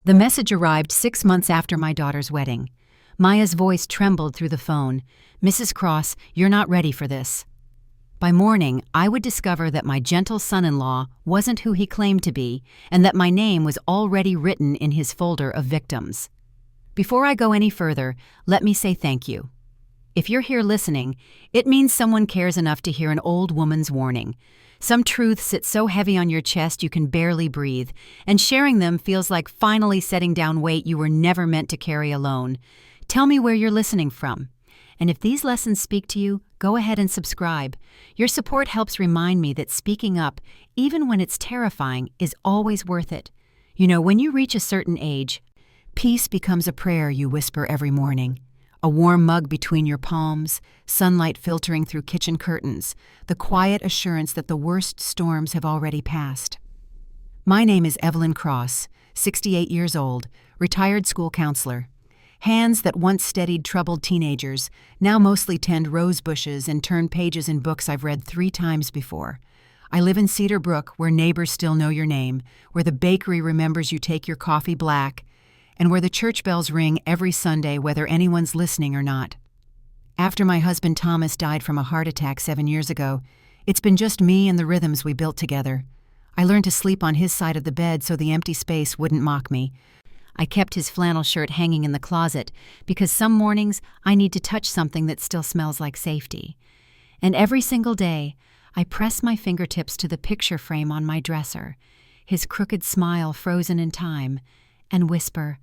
The message arrived 6 months after my daughter's wedding. Maya's voice trembled through the phone. "Mrs. Cross, you're not ready for this." By morning, I would discover that my gentle son-in-law wasn't who he claimed to be, and that my name was already written in his folder of victims. Before I go any further, let me say thank you. If you're here listening, it means someone cares enough to hear an old woman's warning. Some truths sit so heavy on your chest you can barely breathe, and sharing them feels like finally setting down weight you were never meant to carry alone. Tell me where you're listening from. And if these lessons speak to you, go ahead and subscribe. Your support helps remind me that speaking up, even when it's terrifying, is always worth it. You know, when you reach a certain age, peace becomes a prayer you whisper every morning. A warm mug between your palms, sunlight filtering through kitchen curtains, the quiet assurance that the worst storms have already passed. My name is Evelyn Cross, 68 years old, retired school counselor. Hands that once steadied troubled teenagers now mostly tend rose bushes and turn pages in books I've read 3 times before. I live in Cedar Brook, where neighbors still know your name, where the bakery remembers you take your coffee black, and where the church bells ring every Sunday whether anyone's listening or not. After my husband Thomas died from a heart attack 7 years ago, it's been just me and the rhythms we built together. I learned to sleep on his side of the bed so the empty space wouldn't mock me. I kept his flannel shirt hanging in the closet because some mornings I need to touch something that still smells like safety. And every single day, I press my fingertips to the picture frame on my dresser, his crooked smile frozen in time, and whisper,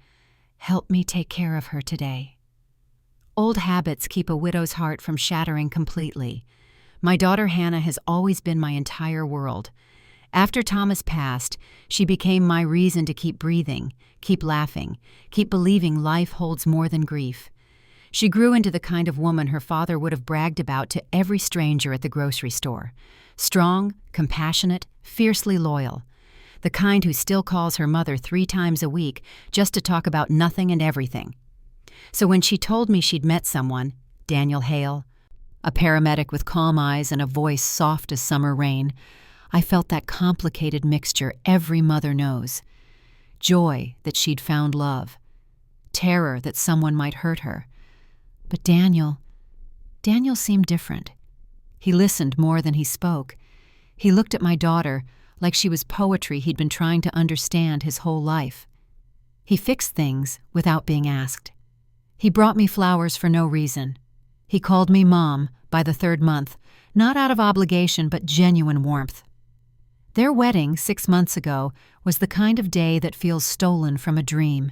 "Help me take care of her today." Old habits keep a widow's heart from shattering completely. My daughter Hannah has always been my entire world. After Thomas passed, she became my reason to keep breathing, keep laughing, keep believing life holds more than grief. She grew into the kind of woman her father would have bragged about to every stranger at the grocery store. Strong, compassionate, fiercely loyal. The kind who still calls her mother 3 times a week just to talk about nothing and everything. So when she told me she'd met someone, Daniel Hale, a paramedic with calm eyes and a voice soft as summer rain, I felt that complicated mixture every mother knows. Joy that she'd found love. Terror that someone might hurt her. But Daniel seemed different. He listened more than he spoke. He looked at my daughter like she was poetry he'd been trying to understand his whole life. He fixed things without being asked. He brought me flowers for no reason. He called me Mom by the 3rd month, not out of obligation but genuine warmth. Their wedding 6 months ago was the kind of day that feels stolen from a dream.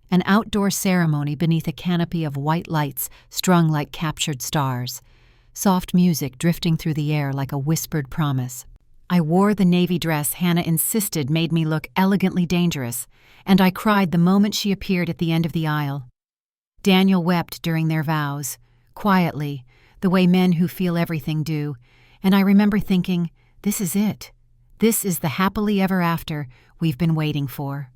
An outdoor ceremony beneath a canopy of white lights strung like captured stars. Soft music drifting through the air like a whispered promise. I wore the navy dress Hannah insisted made me look elegantly dangerous, and I cried the moment she appeared at the end of the aisle. Daniel wept during their vows, quietly, the way men who feel everything do, and I remember thinking, this is it. This is the happily ever after we've been waiting for.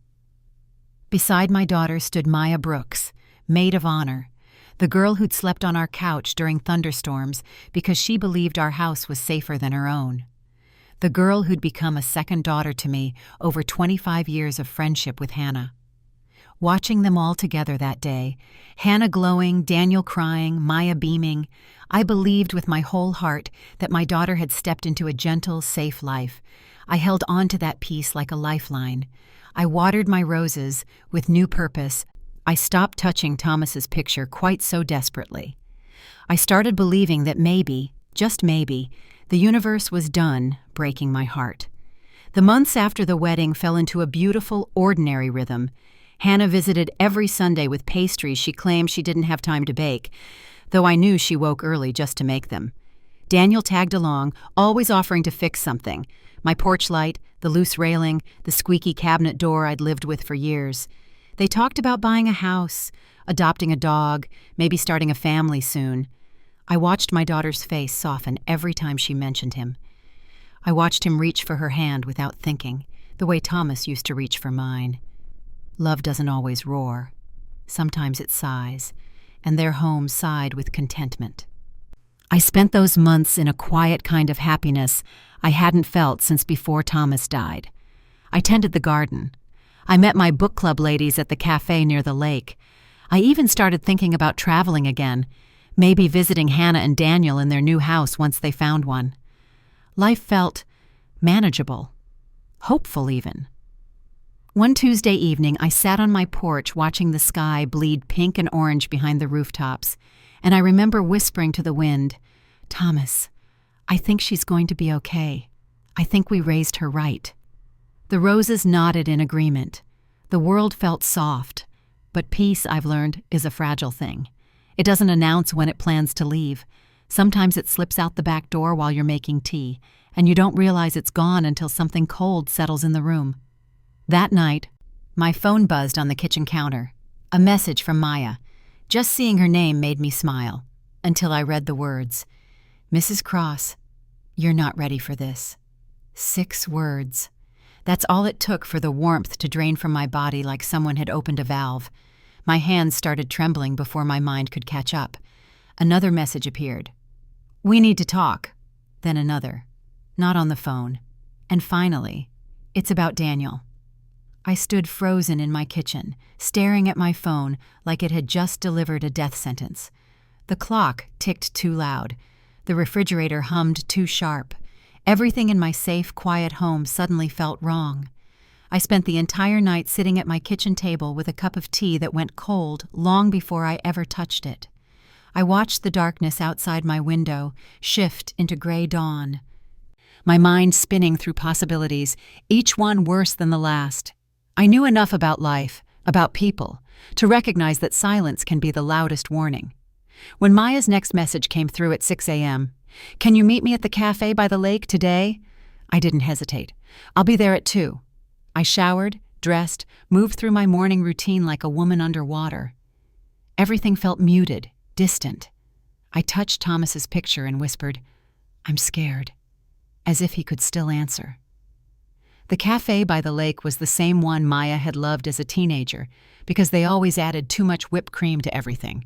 Beside my daughter stood Maya Brooks, maid of honor, the girl who'd slept on our couch during thunderstorms because she believed our house was safer than her own. The girl who'd become a second daughter to me over 25 years of friendship with Hannah. Watching them all together that day, Hannah glowing, Daniel crying, Maya beaming, I believed with my whole heart that my daughter had stepped into a gentle, safe life. I held on to that peace like a lifeline. I watered my roses with new purpose. I stopped touching Thomas's picture quite so desperately. I started believing that maybe, just maybe, the universe was done breaking my heart. The months after the wedding fell into a beautiful, ordinary rhythm. Hannah visited every Sunday with pastries she claimed she didn't have time to bake, though I knew she woke early just to make them. Daniel tagged along, always offering to fix something. My porch light, the loose railing, the squeaky cabinet door I'd lived with for years. They talked about buying a house, adopting a dog, maybe starting a family soon. I watched my daughter's face soften every time she mentioned him. I watched him reach for her hand without thinking, the way Thomas used to reach for mine. Love doesn't always roar. Sometimes it sighs, and their home sighed with contentment. I spent those months in a quiet kind of happiness I hadn't felt since before Thomas died. I tended the garden. I met my book club ladies at the cafe near the lake. I even started thinking about traveling again, maybe visiting Hannah and Daniel in their new house once they found one. Life felt manageable, hopeful even. One Tuesday evening, I sat on my porch watching the sky bleed pink and orange behind the rooftops, and I remember whispering to the wind, "Thomas, I think she's going to be okay. I think we raised her right." The roses nodded in agreement. The world felt soft, but peace, I've learned, is a fragile thing. It doesn't announce when it plans to leave. Sometimes it slips out the back door while you're making tea, and you don't realize it's gone until something cold settles in the room. That night, my phone buzzed on the kitchen counter. A message from Maya. Just seeing her name made me smile, until I read the words. "Mrs. Cross, you're not ready for this." 6 words. That's all it took for the warmth to drain from my body like someone had opened a valve. My hands started trembling before my mind could catch up. Another message appeared. "We need to talk." Then another. Not on the phone. And finally, "It's about Daniel." I stood frozen in my kitchen, staring at my phone like it had just delivered a death sentence. The clock ticked too loud. The refrigerator hummed too sharp. Everything in my safe, quiet home suddenly felt wrong. I spent the entire night sitting at my kitchen table with a cup of tea that went cold long before I ever touched it. I watched the darkness outside my window shift into gray dawn, my mind spinning through possibilities, each one worse than the last. I knew enough about life, about people, to recognize that silence can be the loudest warning. When Maya's next message came through at 6 a.m., "Can you meet me at the cafe by the lake today?" I didn't hesitate. "I'll be there at 2. I showered, dressed, moved through my morning routine like a woman underwater. Everything felt muted, distant. I touched Thomas's picture and whispered, "I'm scared," as if he could still answer. The cafe by the lake was the same one Maya had loved as a teenager because they always added too much whipped cream to everything.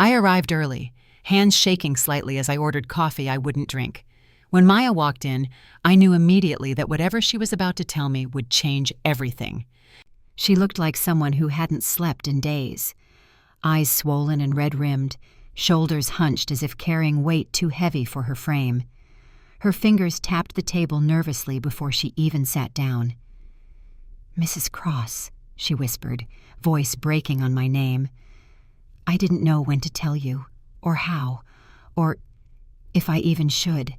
I arrived early, hands shaking slightly as I ordered coffee I wouldn't drink. When Maya walked in, I knew immediately that whatever she was about to tell me would change everything. She looked like someone who hadn't slept in days. Eyes swollen and red-rimmed, shoulders hunched as if carrying weight too heavy for her frame. Her fingers tapped the table nervously before she even sat down. "Mrs. Cross," she whispered, voice breaking on my name. "I didn't know when to tell you, or how, or if I even should."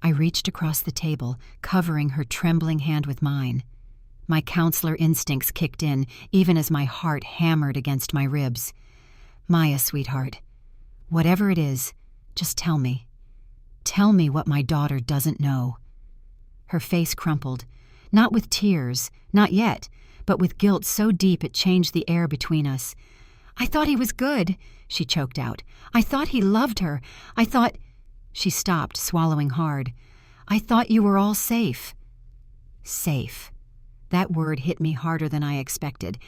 I reached across the table, covering her trembling hand with mine. My counselor instincts kicked in, even as my heart hammered against my ribs. "Maya, sweetheart, whatever it is, just tell me. Tell me what my daughter doesn't know." Her face crumpled, not with tears, not yet, but with guilt so deep it changed the air between us. "I thought he was good," she choked out. "I thought he loved her. I thought—" She stopped, swallowing hard. "I thought you were all safe." Safe. That word hit me harder than I expected.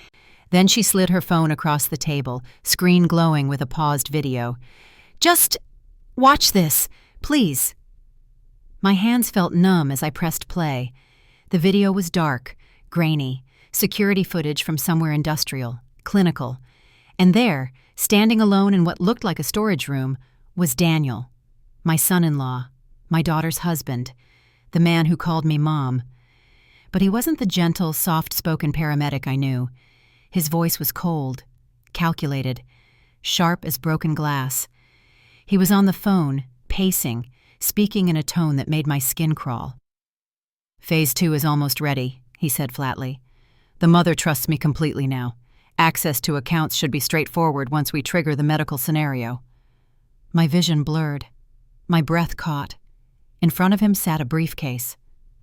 Then she slid her phone across the table, screen glowing with a paused video. "Just watch this. Please." My hands felt numb as I pressed play. The video was dark, grainy, security footage from somewhere industrial, clinical. And there, standing alone in what looked like a storage room, was Daniel, my son-in-law, my daughter's husband, the man who called me Mom. But he wasn't the gentle, soft-spoken paramedic I knew. His voice was cold, calculated, sharp as broken glass. He was on the phone, pacing, speaking in a tone that made my skin crawl. "Phase 2 is almost ready," he said flatly. "The mother trusts me completely now. Access to accounts should be straightforward once we trigger the medical scenario." My vision blurred. My breath caught. In front of him sat a briefcase.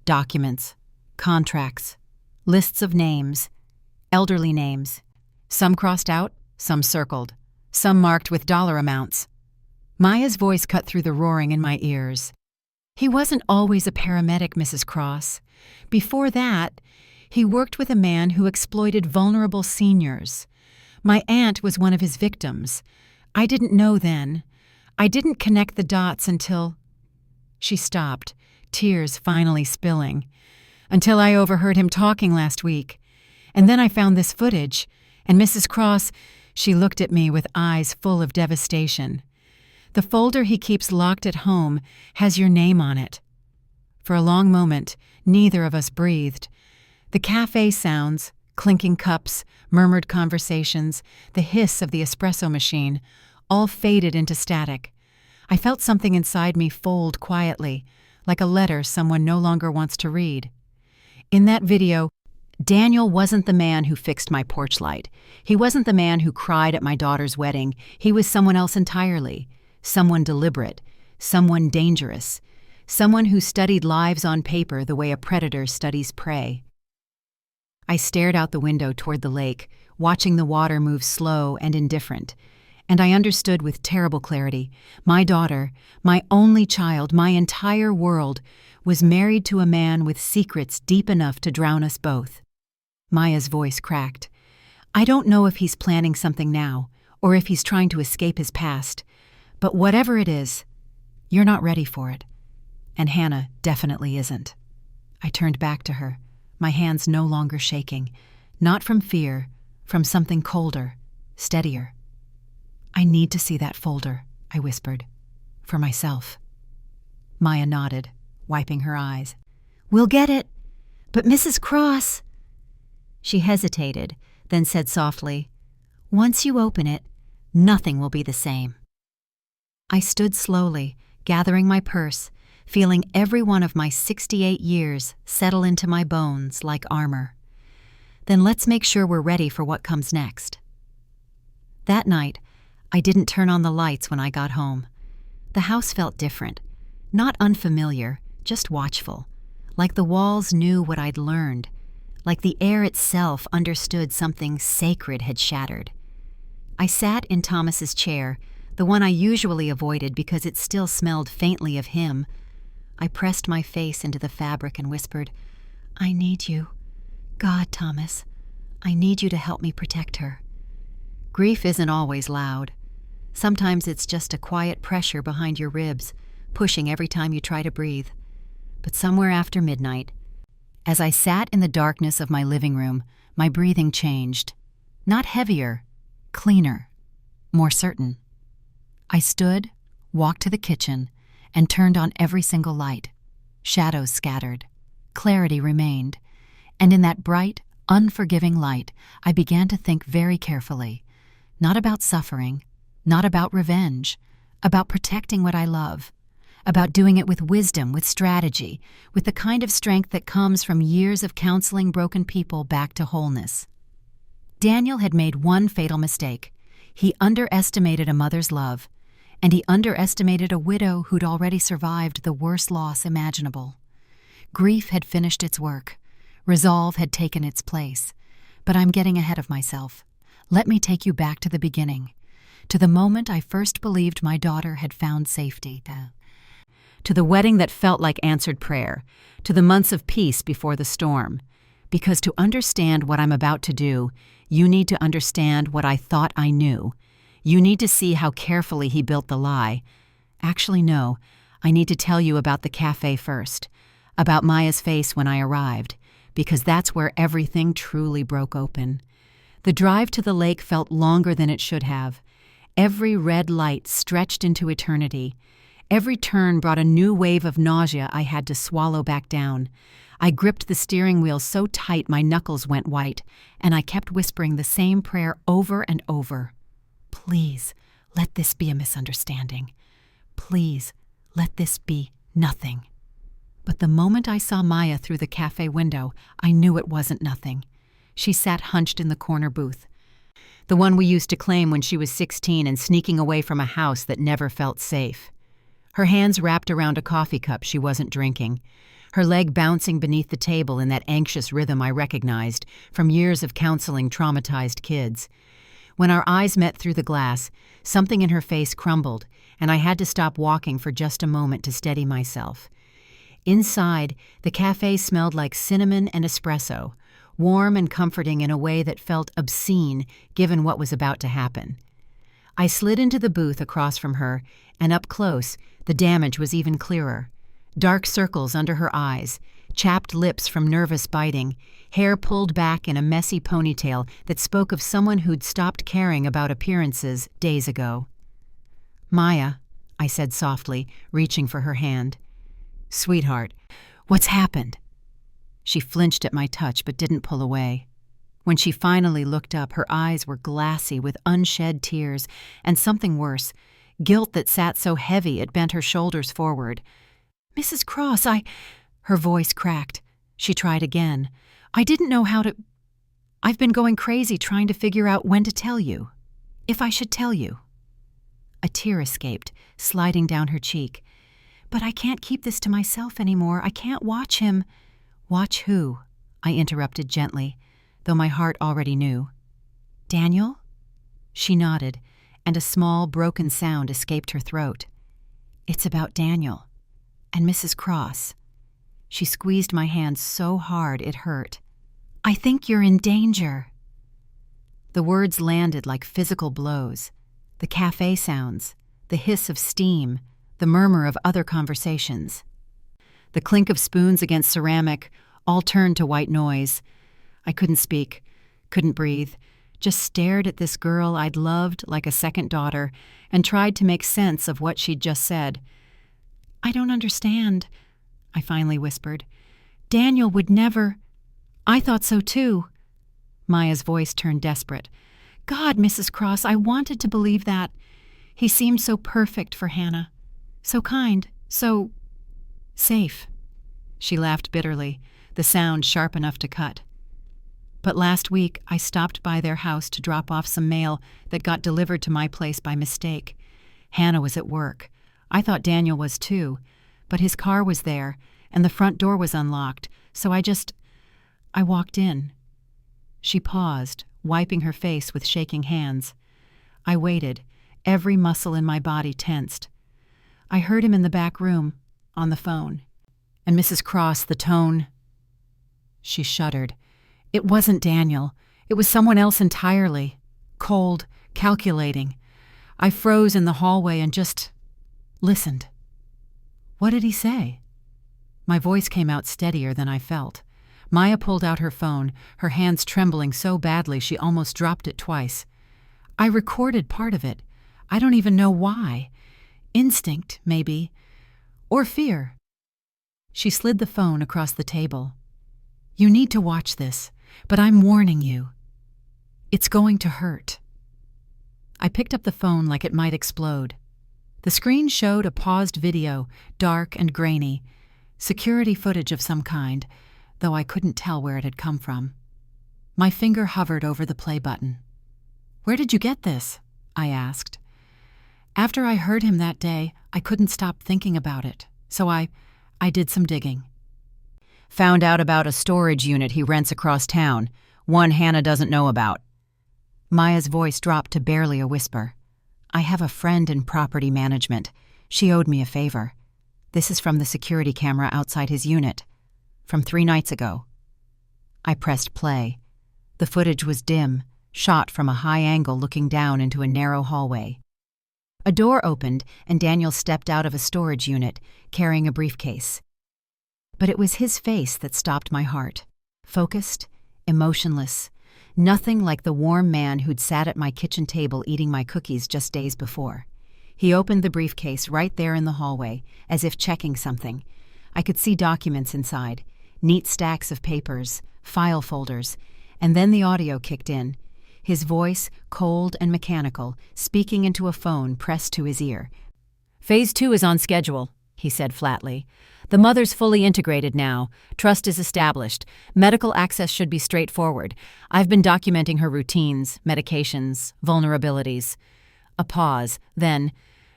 Documents, contracts, lists of names, elderly names. Some crossed out, some circled, some marked with dollar amounts. Maya's voice cut through the roaring in my ears. "He wasn't always a paramedic, Mrs. Cross. Before that, he worked with a man who exploited vulnerable seniors. My aunt was one of his victims. I didn't know then. I didn't connect the dots until—" She stopped, tears finally spilling. "Until I overheard him talking last week. And then I found this footage, and Mrs. Cross, she looked at me with eyes full of devastation. The folder he keeps locked at home has your name on it. For a long moment, neither of us breathed. The cafe sounds, clinking cups, murmured conversations, the hiss of the espresso machine, all faded into static. I felt something inside me fold quietly, like a letter someone no longer wants to read. In that video, Daniel wasn't the man who fixed my porch light. He wasn't the man who cried at my daughter's wedding. He was someone else entirely. Someone deliberate. Someone dangerous. Someone who studied lives on paper the way a predator studies prey. I stared out the window toward the lake, watching the water move slow and indifferent. And I understood with terrible clarity. My daughter, my only child, my entire world, was married to a man with secrets deep enough to drown us both. Maya's voice cracked. I don't know if he's planning something now, or if he's trying to escape his past. But whatever it is, you're not ready for it. And Hannah definitely isn't. I turned back to her, my hands no longer shaking. Not from fear, from something colder, steadier. I need to see that folder, I whispered. For myself. Maya nodded, wiping her eyes. We'll get it. But Mrs. Cross... She hesitated, then said softly, Once you open it, nothing will be the same. I stood slowly, gathering my purse, feeling every one of my 68 years settle into my bones like armor. Then let's make sure we're ready for what comes next. That night, I didn't turn on the lights when I got home. The house felt different, not unfamiliar, just watchful, like the walls knew what I'd learned, like the air itself understood something sacred had shattered. I sat in Thomas's chair, the one I usually avoided because it still smelled faintly of him. I pressed my face into the fabric and whispered, I need you. God, Thomas, I need you to help me protect her. Grief isn't always loud. Sometimes it's just a quiet pressure behind your ribs, pushing every time you try to breathe. But somewhere after midnight, as I sat in the darkness of my living room, my breathing changed. Not heavier, cleaner, more certain. I stood, walked to the kitchen, and turned on every single light. Shadows scattered. Clarity remained. And in that bright, unforgiving light, I began to think very carefully. Not about suffering, not about revenge, about protecting what I love. About doing it with wisdom, with strategy, with the kind of strength that comes from years of counseling broken people back to wholeness. Daniel had made one fatal mistake. He underestimated a mother's love, and he underestimated a widow who'd already survived the worst loss imaginable. Grief had finished its work. Resolve had taken its place. But I'm getting ahead of myself. Let me take you back to the beginning, to the moment I first believed my daughter had found safety. To the wedding that felt like answered prayer, to the months of peace before the storm. Because to understand what I'm about to do, you need to understand what I thought I knew. You need to see how carefully he built the lie. Actually, no, I need to tell you about the cafe first, about Maya's face when I arrived, because that's where everything truly broke open. The drive to the lake felt longer than it should have. Every red light stretched into eternity. Every turn brought a new wave of nausea I had to swallow back down. I gripped the steering wheel so tight my knuckles went white, and I kept whispering the same prayer over and over. Please, let this be a misunderstanding. Please, let this be nothing. But the moment I saw Maya through the cafe window, I knew it wasn't nothing. She sat hunched in the corner booth. The one we used to claim when she was 16 and sneaking away from a house that never felt safe. Her hands wrapped around a coffee cup she wasn't drinking, her leg bouncing beneath the table in that anxious rhythm I recognized from years of counseling traumatized kids. When our eyes met through the glass, something in her face crumbled, and I had to stop walking for just a moment to steady myself. Inside, the cafe smelled like cinnamon and espresso, warm and comforting in a way that felt obscene given what was about to happen. I slid into the booth across from her, and up close, the damage was even clearer. Dark circles under her eyes, chapped lips from nervous biting, hair pulled back in a messy ponytail that spoke of someone who'd stopped caring about appearances days ago. "Maya," I said softly, reaching for her hand. "Sweetheart, what's happened?" She flinched at my touch but didn't pull away. When she finally looked up, her eyes were glassy with unshed tears and something worse, guilt that sat so heavy it bent her shoulders forward. "Mrs. Cross, Her voice cracked. She tried again. "I didn't know how to... I've been going crazy trying to figure out when to tell you. If I should tell you." A tear escaped, sliding down her cheek. "But I can't keep this to myself anymore. I can't watch him." "Watch who?" I interrupted gently, though my heart already knew. "Daniel?" She nodded, and a small, broken sound escaped her throat. "It's about Daniel and Mrs. Cross." She squeezed my hand so hard it hurt. "I think you're in danger." The words landed like physical blows. The cafe sounds, the hiss of steam, the murmur of other conversations. The clink of spoons against ceramic all turned to white noise. I couldn't speak, couldn't breathe, just stared at this girl I'd loved like a second daughter and tried to make sense of what she'd just said. "I don't understand," I finally whispered. "Daniel would never..." "I thought so too." Maya's voice turned desperate. "God, Mrs. Cross, I wanted to believe that. He seemed so perfect for Hannah. So kind, so... safe." She laughed bitterly, the sound sharp enough to cut. "But last week I stopped by their house to drop off some mail that got delivered to my place by mistake. Hannah was at work. I thought Daniel was too, but his car was there, and the front door was unlocked, so I walked in." She paused, wiping her face with shaking hands. I waited, every muscle in my body tensed. I heard him in the back room, on the phone. And Mrs. Cross, the tone... She shuddered. "It wasn't Daniel. It was someone else entirely. Cold, calculating. I froze in the hallway and just... listened." "What did he say?" My voice came out steadier than I felt. Maya pulled out her phone, her hands trembling so badly she almost dropped it twice. "I recorded part of it. I don't even know why. Instinct, maybe. Or fear." She slid the phone across the table. "You need to watch this, but I'm warning you. It's going to hurt." I picked up the phone like it might explode. The screen showed a paused video, dark and grainy, security footage of some kind, though I couldn't tell where it had come from. My finger hovered over the play button. "Where did you get this?" I asked. After I heard him that day, I couldn't stop thinking about it, so I did some digging. "Found out about a storage unit he rents across town, one Hannah doesn't know about." Maya's voice dropped to barely a whisper. "I have a friend in property management. She owed me a favor. This is from the security camera outside his unit, from 3 nights ago." I pressed play. The footage was dim, shot from a high angle looking down into a narrow hallway. A door opened and Daniel stepped out of a storage unit, carrying a briefcase. But it was his face that stopped my heart. Focused, emotionless, nothing like the warm man who'd sat at my kitchen table eating my cookies just days before. He opened the briefcase right there in the hallway, as if checking something. I could see documents inside, neat stacks of papers, file folders, and then the audio kicked in. His voice, cold and mechanical, speaking into a phone pressed to his ear. "Phase 2 is on schedule," he said flatly. "The mother's fully integrated now. Trust is established. Medical access should be straightforward. I've been documenting her routines, medications, vulnerabilities." A pause, then,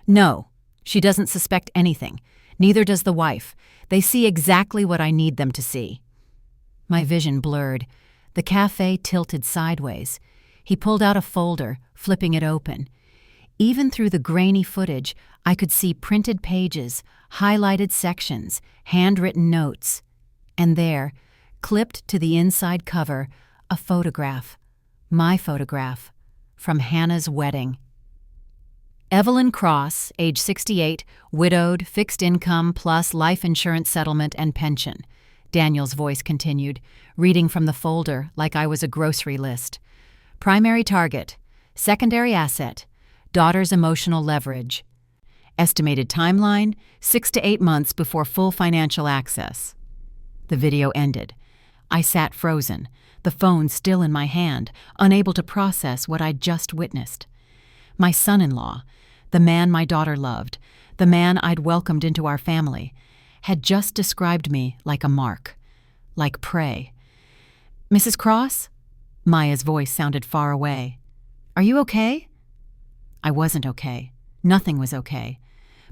"No, she doesn't suspect anything. Neither does the wife. They see exactly what I need them to see." My vision blurred. The cafe tilted sideways. He pulled out a folder, flipping it open. Even through the grainy footage, I could see printed pages, highlighted sections, handwritten notes. And there, clipped to the inside cover, a photograph. My photograph. From Hannah's wedding. Evelyn Cross, age 68, widowed, fixed income plus life insurance settlement and pension. Daniel's voice continued, reading from the folder like I was a grocery list. Primary target, secondary asset, daughter's emotional leverage. Estimated timeline, 6 to 8 months before full financial access. The video ended. I sat frozen, the phone still in my hand, unable to process what I'd just witnessed. My son-in-law, the man my daughter loved, the man I'd welcomed into our family, had just described me like a mark, like prey. "Mrs. Cross?" Maya's voice sounded far away. "Are you okay?" I wasn't okay. Nothing was okay.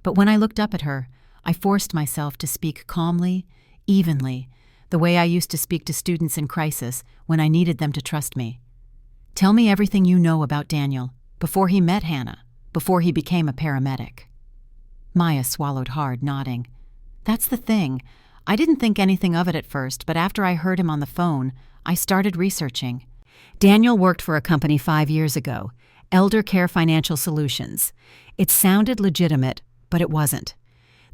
But when I looked up at her, I forced myself to speak calmly, evenly, the way I used to speak to students in crisis when I needed them to trust me. "Tell me everything you know about Daniel, before he met Hannah, before he became a paramedic." Maya swallowed hard, nodding. "That's the thing. I didn't think anything of it at first, but after I heard him on the phone, I started researching. Daniel worked for a company 5 years ago, Elder Care Financial Solutions. It sounded legitimate, but it wasn't.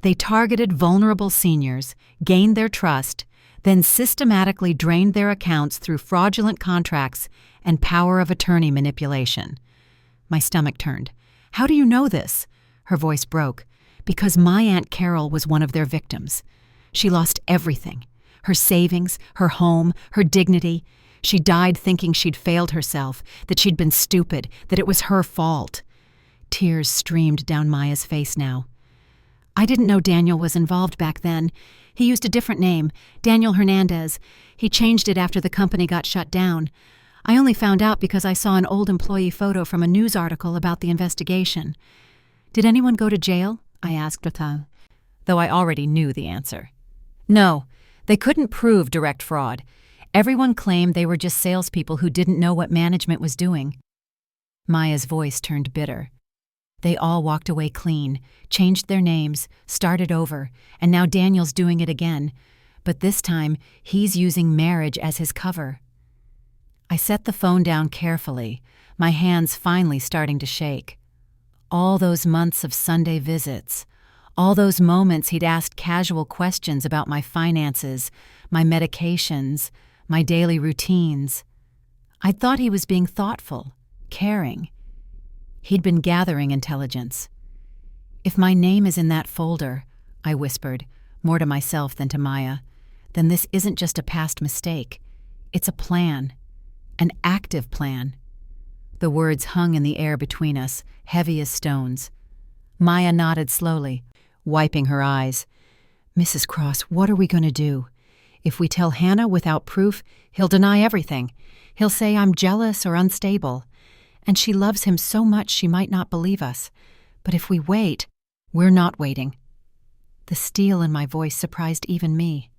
They targeted vulnerable seniors, gained their trust, then systematically drained their accounts through fraudulent contracts and power of attorney manipulation. My stomach turned. "How do you know this?" Her voice broke. "Because my Aunt Carol was one of their victims. She lost everything. Her savings, her home, her dignity. She died thinking she'd failed herself, that she'd been stupid, that it was her fault." Tears streamed down Maya's face now. "I didn't know Daniel was involved back then. He used a different name, Daniel Hernandez. He changed it after the company got shut down. I only found out because I saw an old employee photo from a news article about the investigation." "Did anyone go to jail?" I asked Ratan, though I already knew the answer. "No, they couldn't prove direct fraud. Everyone claimed they were just salespeople who didn't know what management was doing." Maya's voice turned bitter. "They all walked away clean, changed their names, started over, and now Daniel's doing it again. But this time, he's using marriage as his cover." I set the phone down carefully, my hands finally starting to shake. All those months of Sunday visits, all those moments he'd asked casual questions about my finances, my medications, my daily routines. I thought he was being thoughtful, caring. He'd been gathering intelligence. "If my name is in that folder," I whispered, more to myself than to Maya, "then this isn't just a past mistake. It's a plan. An active plan." The words hung in the air between us, heavy as stones. Maya nodded slowly, wiping her eyes. "Mrs. Cross, what are we going to do? If we tell Hannah without proof, he'll deny everything. He'll say I'm jealous or unstable. And she loves him so much she might not believe us. But if we wait, we're not waiting." The steel in my voice surprised even me.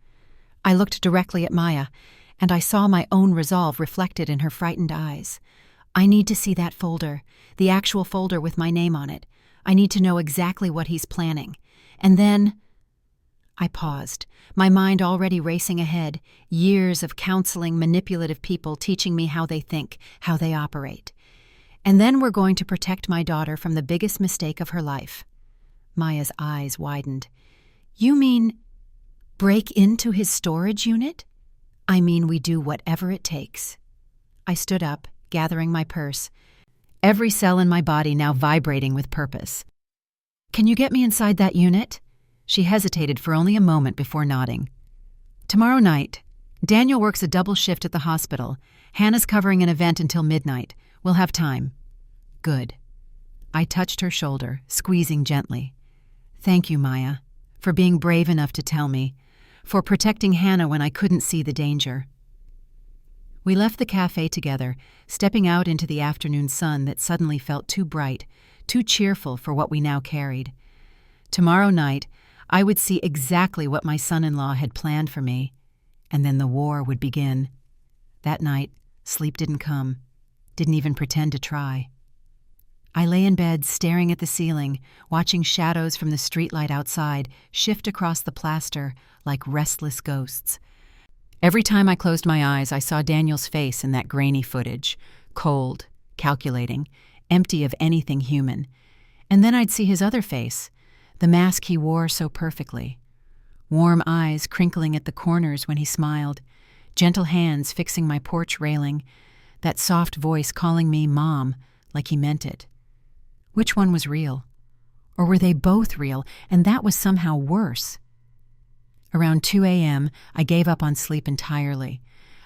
I looked directly at Maya, and I saw my own resolve reflected in her frightened eyes. "I need to see that folder, the actual folder with my name on it. I need to know exactly what he's planning. And then—" I paused, my mind already racing ahead, years of counseling manipulative people teaching me how they think, how they operate. "And then we're going to protect my daughter from the biggest mistake of her life." Maya's eyes widened. "You mean break into his storage unit?" "I mean we do whatever it takes." I stood up, gathering my purse, every cell in my body now vibrating with purpose. "Can you get me inside that unit?" She hesitated for only a moment before nodding. "Tomorrow night. Daniel works a double shift at the hospital. Hannah's covering an event until midnight. We'll have time." "Good." I touched her shoulder, squeezing gently. "Thank you, Maya, for being brave enough to tell me, for protecting Hannah when I couldn't see the danger." We left the cafe together, stepping out into the afternoon sun that suddenly felt too bright, too cheerful for what we now carried. Tomorrow night, I would see exactly what my son-in-law had planned for me, and then the war would begin. That night, sleep didn't come, didn't even pretend to try. I lay in bed staring at the ceiling, watching shadows from the streetlight outside shift across the plaster like restless ghosts. Every time I closed my eyes, I saw Daniel's face in that grainy footage, cold, calculating, empty of anything human. And then I'd see his other face, the mask he wore so perfectly. warm eyes crinkling at the corners when he smiled, gentle hands fixing my porch railing, that soft voice calling me Mom like he meant it. Which one was real? Or were they both real, and that was somehow worse? Around 2 a.m., I gave up on sleep entirely.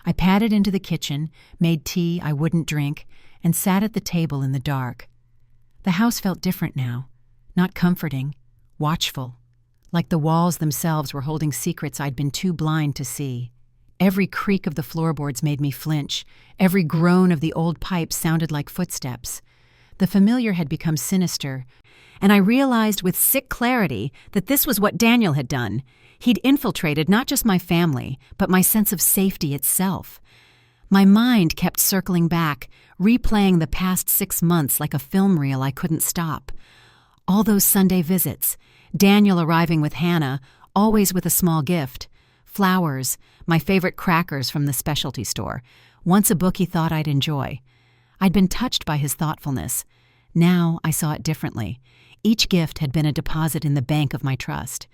I padded into the kitchen, made tea I wouldn't drink, and sat at the table in the dark. The house felt different now, not comforting, watchful, like the walls themselves were holding secrets I'd been too blind to see. Every creak of the floorboards made me flinch. Every groan of the old pipes sounded like footsteps. The familiar had become sinister, and I realized with sick clarity that this was what Daniel had done. He'd infiltrated not just my family, but my sense of safety itself. My mind kept circling back, replaying the past 6 months like a film reel I couldn't stop. All those Sunday visits, Daniel arriving with Hannah, always with a small gift, flowers, my favorite crackers from the specialty store, once a book he thought I'd enjoy. I'd been touched by his thoughtfulness. Now I saw it differently. Each gift had been a deposit in the bank of my trust.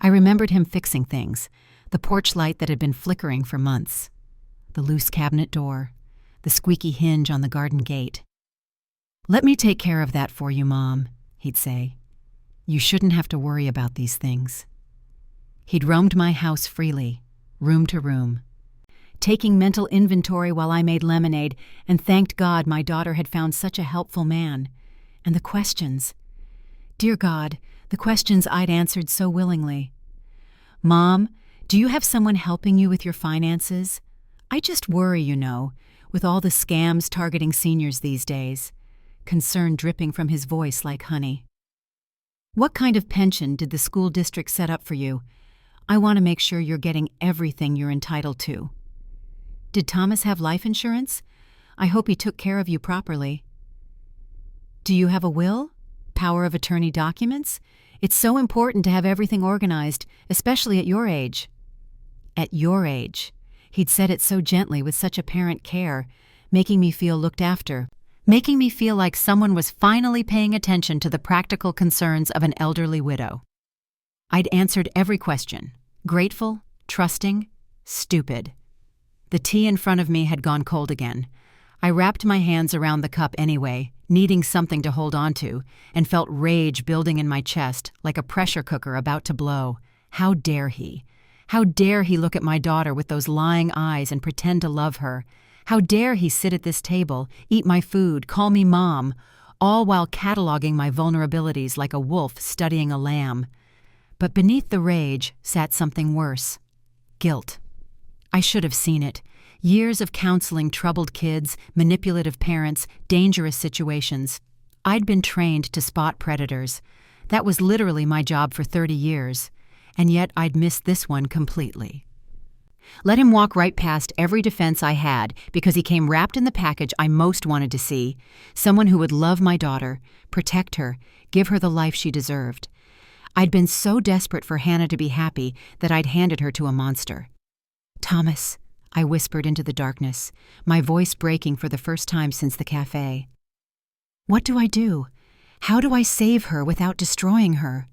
I remembered him fixing things, the porch light that had been flickering for months, the loose cabinet door, the squeaky hinge on the garden gate. "Let me take care of that for you, Mom," he'd say. "You shouldn't have to worry about these things." He'd roamed my house freely, room to room, taking mental inventory while I made lemonade, and thanked God my daughter had found such a helpful man. And the questions. Dear God, the questions I'd answered so willingly. "Mom, do you have someone helping you with your finances? I just worry, with all the scams targeting seniors these days." Concern dripping from his voice like honey. "What kind of pension did the school district set up for you? I want to make sure you're getting everything you're entitled to." "Did Thomas have life insurance? I hope he took care of you properly." "Do you have a will? Power of attorney documents? It's so important to have everything organized, especially at your age." At your age. He'd said it so gently with such apparent care, making me feel looked after, making me feel like someone was finally paying attention to the practical concerns of an elderly widow. I'd answered every question, grateful, trusting, stupid. The tea in front of me had gone cold again. I wrapped my hands around the cup anyway, needing something to hold on to, and felt rage building in my chest like a pressure cooker about to blow. How dare he? How dare he look at my daughter with those lying eyes and pretend to love her? How dare he sit at this table, eat my food, call me Mom, all while cataloging my vulnerabilities like a wolf studying a lamb? But beneath the rage sat something worse. Guilt. I should have seen it. Years of counseling troubled kids, manipulative parents, dangerous situations. I'd been trained to spot predators. That was literally my job for 30 years. And yet I'd missed this one completely. Let him walk right past every defense I had because he came wrapped in the package I most wanted to see. Someone who would love my daughter, protect her, give her the life she deserved. I'd been so desperate for Hannah to be happy that I'd handed her to a monster. "Thomas," I whispered into the darkness, my voice breaking for the first time since the cafe. "What do I do? How do I save her without destroying her?"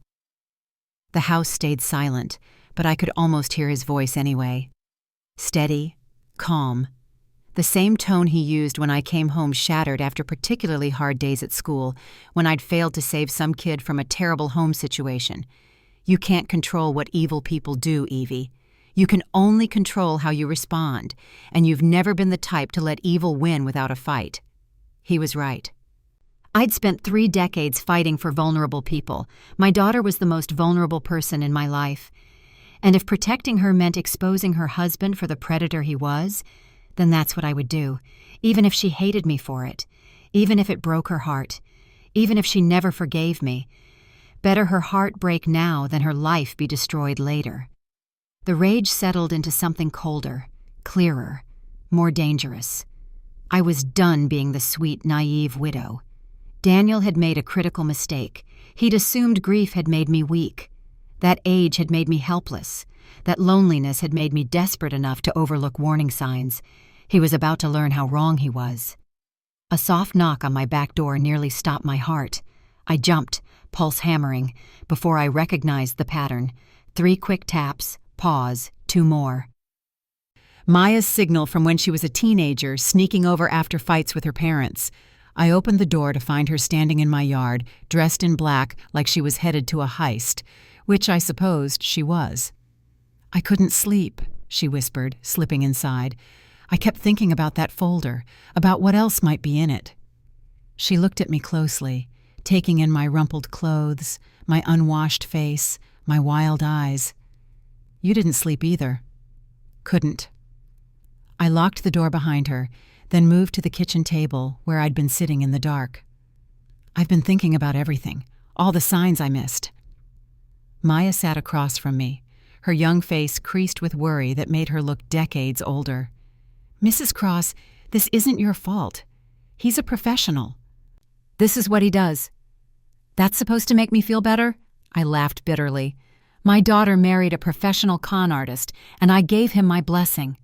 The house stayed silent, but I could almost hear his voice anyway. Steady, calm. The same tone he used when I came home shattered after particularly hard days at school, when I'd failed to save some kid from a terrible home situation. "You can't control what evil people do, Evie. You can only control how you respond, and you've never been the type to let evil win without a fight." He was right. I'd spent 3 decades fighting for vulnerable people. My daughter was the most vulnerable person in my life. And if protecting her meant exposing her husband for the predator he was, then that's what I would do, even if she hated me for it, even if it broke her heart, even if she never forgave me. Better her heart break now than her life be destroyed later. The rage settled into something colder, clearer, more dangerous. I was done being the sweet, naive widow. Daniel had made a critical mistake. He'd assumed grief had made me weak. That age had made me helpless. That loneliness had made me desperate enough to overlook warning signs. He was about to learn how wrong he was. A soft knock on my back door nearly stopped my heart. I jumped, pulse hammering, before I recognized the pattern. 3 quick taps, pause, 2 more. Maya's signal from when she was a teenager, sneaking over after fights with her parents. I opened the door to find her standing in my yard, dressed in black like she was headed to a heist, which I supposed she was. "I couldn't sleep," she whispered, slipping inside. "I kept thinking about that folder, about what else might be in it." She looked at me closely, taking in my rumpled clothes, my unwashed face, my wild eyes. "You didn't sleep either." "Couldn't." I locked the door behind her, then moved to the kitchen table where I'd been sitting in the dark. "I've been thinking about everything, all the signs I missed." Maya sat across from me, her young face creased with worry that made her look decades older. "Mrs. Cross, this isn't your fault. He's a professional. This is what he does." "That's supposed to make me feel better?" I laughed bitterly. "My daughter married a professional con artist, and I gave him my blessing."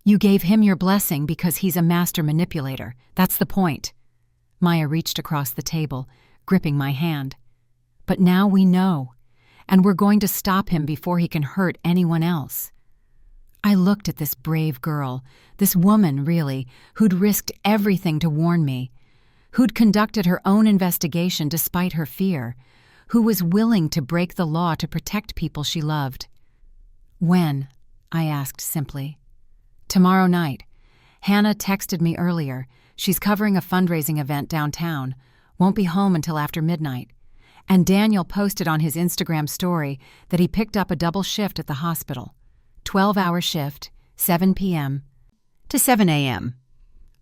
"You gave him your blessing because he's a master manipulator. That's the point." Maya reached across the table, gripping my hand. "But now we know, and we're going to stop him before he can hurt anyone else." I looked at this brave girl, this woman, really, who'd risked everything to warn me, who'd conducted her own investigation despite her fear, who was willing to break the law to protect people she loved. "When?" I asked simply. "Tomorrow night. Hannah texted me earlier. She's covering a fundraising event downtown. Won't be home until after midnight. And Daniel posted on his Instagram story that he picked up a double shift at the hospital. 12-hour shift, 7 p.m. to 7 a.m.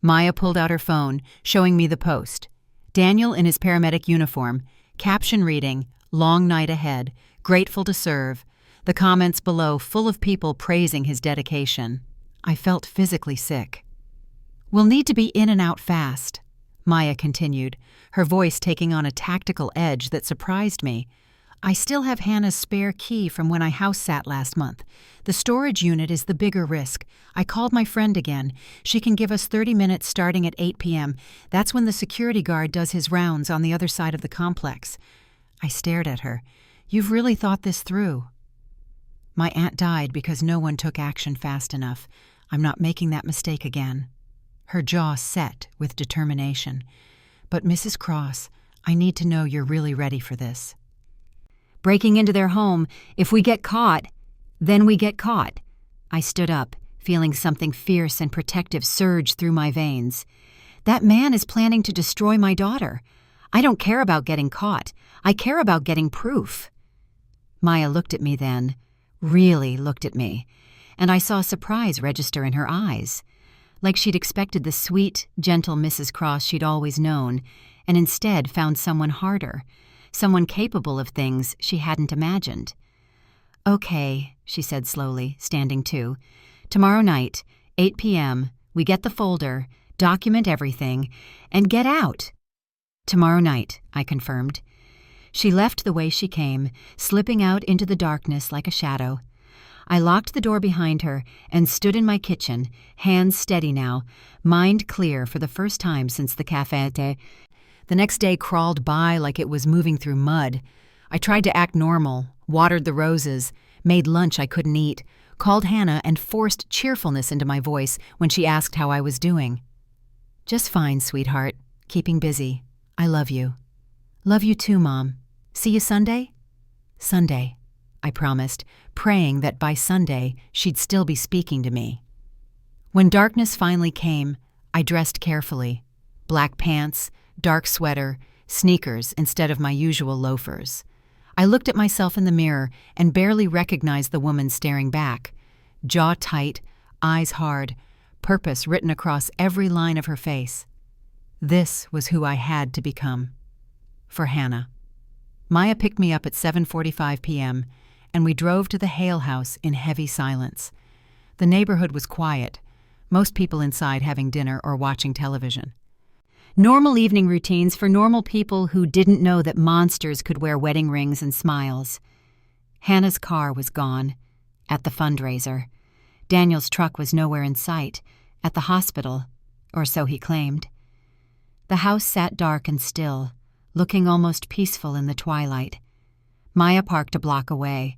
Maya pulled out her phone, showing me the post. Daniel in his paramedic uniform, caption reading, "Long night ahead, grateful to serve." The comments below full of people praising his dedication. I felt physically sick. "We'll need to be in and out fast," Maya continued, her voice taking on a tactical edge that surprised me. "I still have Hannah's spare key from when I house sat last month. The storage unit is the bigger risk. I called my friend again. She can give us 30 minutes starting at 8 p.m. That's when the security guard does his rounds on the other side of the complex." I stared at her. "You've really thought this through." "My aunt died because no one took action fast enough. I'm not making that mistake again." Her jaw set with determination. "But Mrs. Cross, I need to know you're really ready for this." "Breaking into their home, if we get caught, then we get caught." I stood up, feeling something fierce and protective surge through my veins. "That man is planning to destroy my daughter. I don't care about getting caught. I care about getting proof." Maya looked at me then, really looked at me, and I saw surprise register in her eyes, like she'd expected the sweet, gentle Mrs. Cross she'd always known, and instead found someone harder, someone capable of things she hadn't imagined. "Okay," she said slowly, standing too. "Tomorrow night, 8 p.m., we get the folder, document everything, and get out." "Tomorrow night," I confirmed. She left the way she came, slipping out into the darkness like a shadow. I locked the door behind her and stood in my kitchen, hands steady now, mind clear for the first time since the café. The next day crawled by like it was moving through mud. I tried to act normal, watered the roses, made lunch I couldn't eat, called Hannah and forced cheerfulness into my voice when she asked how I was doing. "Just fine, sweetheart. Keeping busy. I love you." "Love you too, Mom. See you Sunday?" "Sunday," I promised, praying that by Sunday she'd still be speaking to me. When darkness finally came, I dressed carefully. Black pants, dark sweater, sneakers instead of my usual loafers. I looked at myself in the mirror and barely recognized the woman staring back. Jaw tight, eyes hard, purpose written across every line of her face. This was who I had to become. For Hannah. Maya picked me up at 7:45 p.m., and we drove to the Hale house in heavy silence. The neighborhood was quiet, most people inside having dinner or watching television. Normal evening routines for normal people who didn't know that monsters could wear wedding rings and smiles. Hannah's car was gone. At the fundraiser. Daniel's truck was nowhere in sight. At the hospital, or so he claimed. The house sat dark and still, looking almost peaceful in the twilight. Maya parked a block away.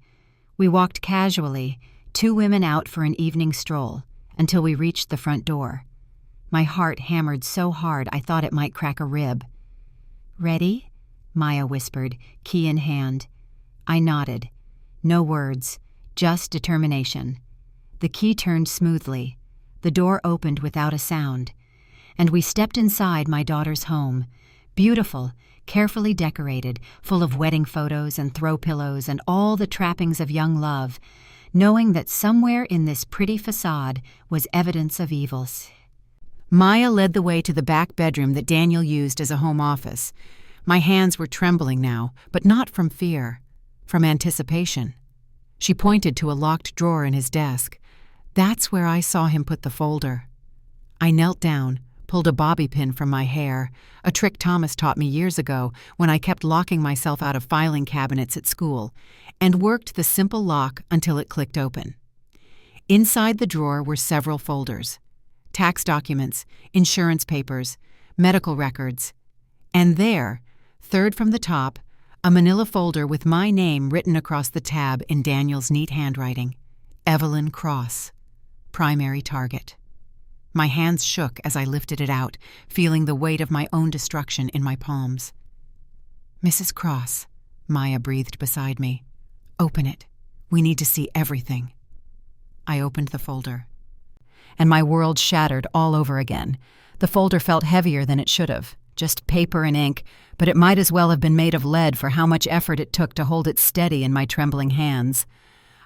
We walked casually, two women out for an evening stroll, until we reached the front door. My heart hammered so hard I thought it might crack a rib. "Ready?" Maya whispered, key in hand. I nodded. No words, just determination. The key turned smoothly. The door opened without a sound, and we stepped inside my daughter's home. Beautiful, carefully decorated, full of wedding photos and throw pillows and all the trappings of young love, knowing that somewhere in this pretty facade was evidence of evils. Maya led the way to the back bedroom that Daniel used as a home office. My hands were trembling now, but not from fear, from anticipation. She pointed to a locked drawer in his desk. That's where I saw him put the folder. I knelt down, pulled a bobby pin from my hair, a trick Thomas taught me years ago when I kept locking myself out of filing cabinets at school, and worked the simple lock until it clicked open. Inside the drawer were several folders: tax documents, insurance papers, medical records, and there, third from the top, a manila folder with my name written across the tab in Daniel's neat handwriting. Evelyn Cross, primary target. My hands shook as I lifted it out, feeling the weight of my own destruction in my palms. "Mrs. Cross," Maya breathed beside me. "Open it. We need to see everything." I opened the folder, and my world shattered all over again. The folder felt heavier than it should have. Just paper and ink, but it might as well have been made of lead for how much effort it took to hold it steady in my trembling hands.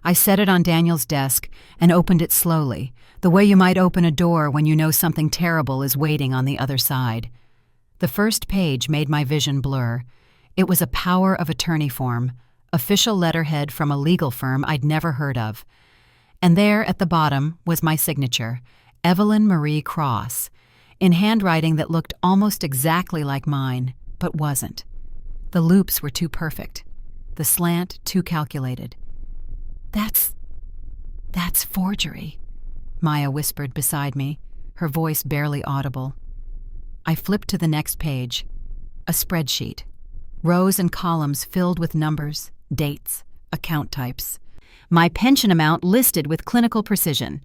I set it on Daniel's desk and opened it slowly, the way you might open a door when you know something terrible is waiting on the other side. The first page made my vision blur. It was a power of attorney form, official letterhead from a legal firm I'd never heard of. And there at the bottom was my signature, Evelyn Marie Cross, in handwriting that looked almost exactly like mine, but wasn't. The loops were too perfect, the slant too calculated. That's forgery," Maya whispered beside me, her voice barely audible. I flipped to the next page, a spreadsheet, rows and columns filled with numbers, dates, account types. My pension amount listed with clinical precision.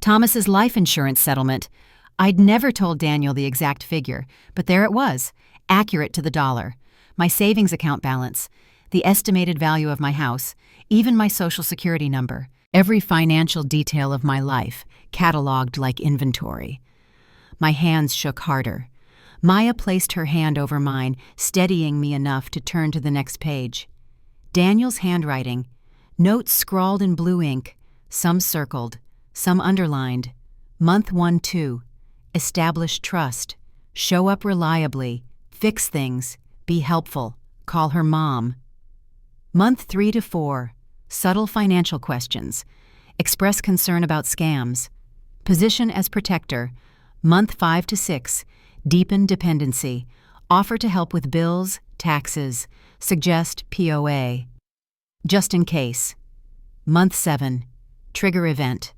Thomas's life insurance settlement. I'd never told Daniel the exact figure, but there it was, accurate to the dollar. My savings account balance, the estimated value of my house, even my Social Security number, every financial detail of my life, cataloged like inventory. My hands shook harder. Maya placed her hand over mine, steadying me enough to turn to the next page. Daniel's handwriting, notes scrawled in blue ink, some circled, some underlined. Month 1-2. Establish trust, show up reliably, fix things, be helpful, call her mom. Month 3-4, subtle financial questions, express concern about scams, position as protector. Month 5-6, deepen dependency, offer to help with bills, taxes, suggest POA. Just in case. Month 7, trigger event.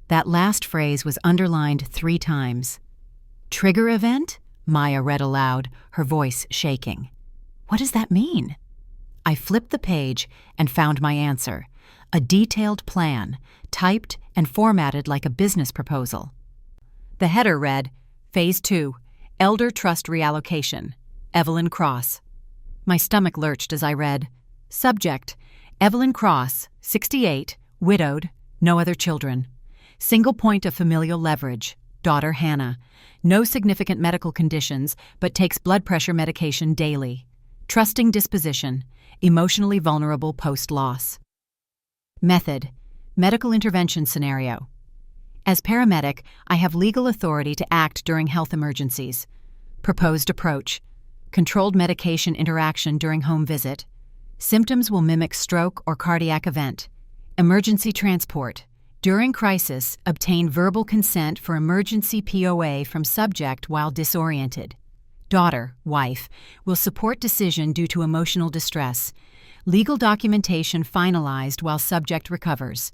That last phrase was underlined 3 times. "Trigger event?" Maya read aloud, her voice shaking. "What does that mean?" I flipped the page and found my answer, a detailed plan, typed and formatted like a business proposal. The header read, Phase 2, Elder Trust Reallocation, Evelyn Cross. My stomach lurched as I read, Subject, Evelyn Cross, 68, widowed, no other children. Single point of familial leverage, daughter Hannah. No significant medical conditions, but takes blood pressure medication daily. Trusting disposition, emotionally vulnerable post-loss. Method, medical intervention scenario. As paramedic, I have legal authority to act during health emergencies. Proposed approach, controlled medication interaction during home visit. Symptoms will mimic stroke or cardiac event. Emergency transport. During crisis, obtain verbal consent for emergency POA from subject while disoriented. Daughter, wife, will support decision due to emotional distress. Legal documentation finalized while subject recovers.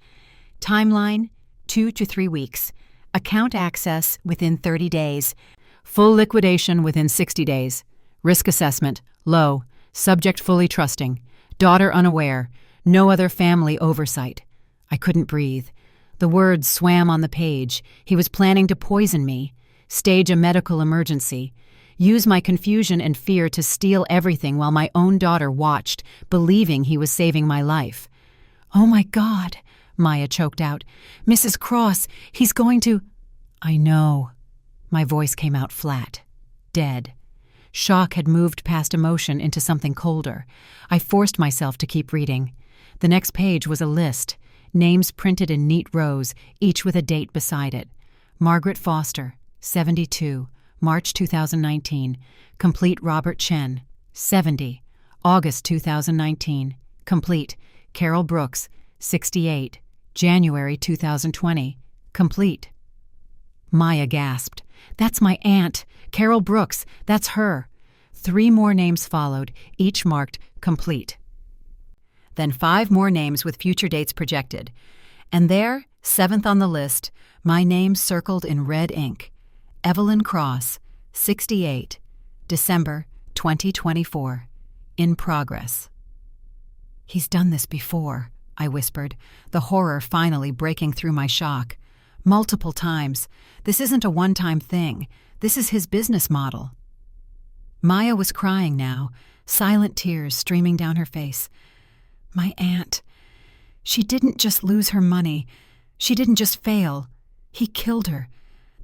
Timeline, 2 to 3 weeks. Account access within 30 days. Full liquidation within 60 days. Risk assessment, low. Subject fully trusting. Daughter unaware. No other family oversight. I couldn't breathe. The words swam on the page. He was planning to poison me, stage a medical emergency, use my confusion and fear to steal everything while my own daughter watched, believing he was saving my life. "Oh my God," Maya choked out. "Mrs. Cross, he's going to—" "I know." My voice came out flat, dead. Shock had moved past emotion into something colder. I forced myself to keep reading. The next page was a list, names printed in neat rows, each with a date beside it. Margaret Foster, 72, March 2019. Complete Robert Chen, 70, August 2019. Complete Carol Brooks, 68, January 2020. Complete. Maya gasped. "That's my aunt, Carol Brooks, that's her." 3 more names followed, each marked complete. Then 5 more names with future dates projected. And there, 7th on the list, my name circled in red ink. Evelyn Cross, 68, December 2024. In progress. "He's done this before," I whispered, the horror finally breaking through my shock. "Multiple times. This isn't a one-time thing. This is his business model." Maya was crying now, silent tears streaming down her face. "My aunt. She didn't just lose her money. She didn't just fail. He killed her.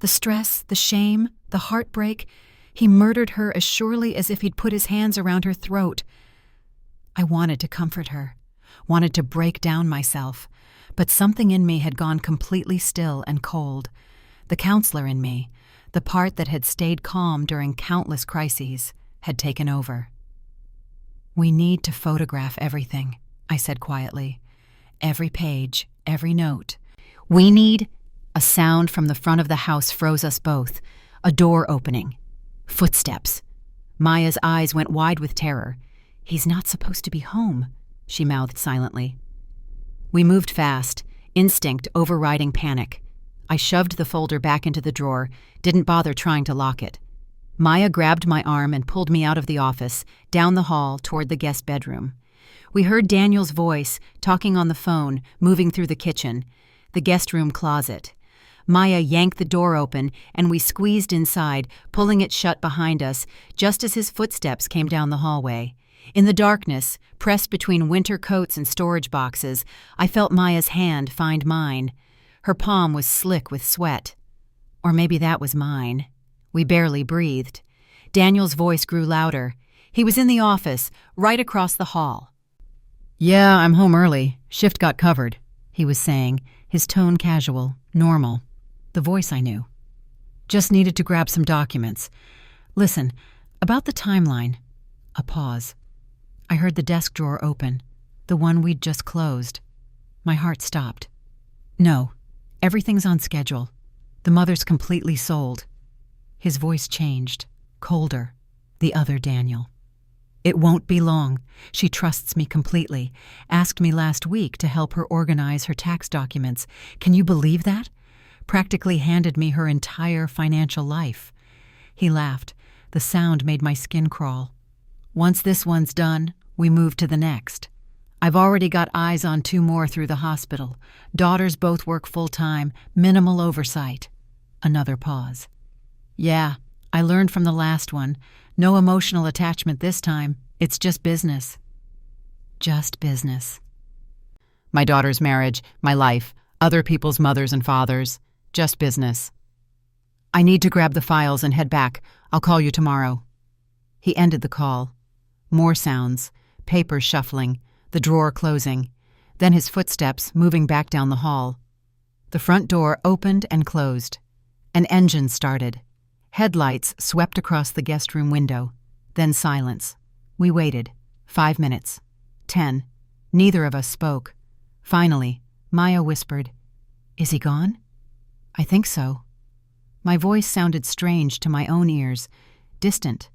The stress, the shame, the heartbreak. He murdered her as surely as if he'd put his hands around her throat." I wanted to comfort her, wanted to break down myself, but something in me had gone completely still and cold. The counselor in me, the part that had stayed calm during countless crises, had taken over. "We need to photograph everything," I said quietly. "Every page, every note. We need—" A sound from the front of the house froze us both. A door opening. Footsteps. Maya's eyes went wide with terror. "He's not supposed to be home," she mouthed silently. We moved fast, instinct overriding panic. I shoved the folder back into the drawer, didn't bother trying to lock it. Maya grabbed my arm and pulled me out of the office, down the hall toward the guest bedroom. We heard Daniel's voice, talking on the phone, moving through the kitchen, the guest room closet. Maya yanked the door open, and we squeezed inside, pulling it shut behind us, just as his footsteps came down the hallway. In the darkness, pressed between winter coats and storage boxes, I felt Maya's hand find mine. Her palm was slick with sweat. Or maybe that was mine. We barely breathed. Daniel's voice grew louder. He was in the office, right across the hall. "Yeah, I'm home early. Shift got covered," he was saying, his tone casual, normal. The voice I knew. "Just needed to grab some documents. Listen, about the timeline." A pause. I heard the desk drawer open, the one we'd just closed. My heart stopped. "No, everything's on schedule. The mother's completely sold." His voice changed, colder. The other Daniel. "It won't be long. She trusts me completely. Asked me last week to help her organize her tax documents. Can you believe that? Practically handed me her entire financial life." He laughed. The sound made my skin crawl. "Once this one's done, we move to the next. I've already got eyes on 2 more through the hospital. Daughters both work full-time, minimal oversight." Another pause. "Yeah, I learned from the last one. No emotional attachment this time. It's just business." Just business. My daughter's marriage, my life, other people's mothers and fathers. Just business. "I need to grab the files and head back. I'll call you tomorrow." He ended the call. More sounds, papers shuffling, the drawer closing, then his footsteps moving back down the hall. The front door opened and closed. An engine started. Headlights swept across the guest room window. Then silence. We waited. 5 minutes. 10. Neither of us spoke. Finally, Maya whispered, "Is he gone?" "I think so." My voice sounded strange to my own ears, distant.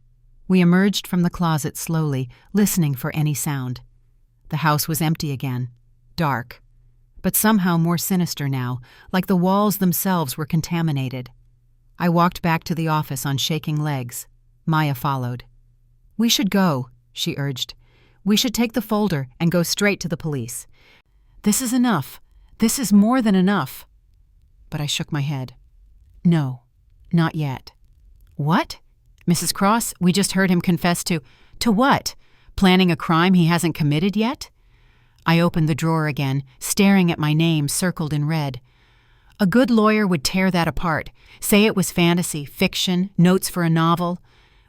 We emerged from the closet slowly, listening for any sound. The house was empty again, dark, but somehow more sinister now, like the walls themselves were contaminated. I walked back to the office on shaking legs. Maya followed. "We should go," she urged. We should take the folder and go straight to the police. This is enough. This is more than enough. But I shook my head. No, not yet. What? Mrs. Cross, we just heard him confess to what? Planning a crime he hasn't committed yet? I opened the drawer again, staring at my name circled in red. A good lawyer would tear that apart, say it was fantasy, fiction, notes for a novel.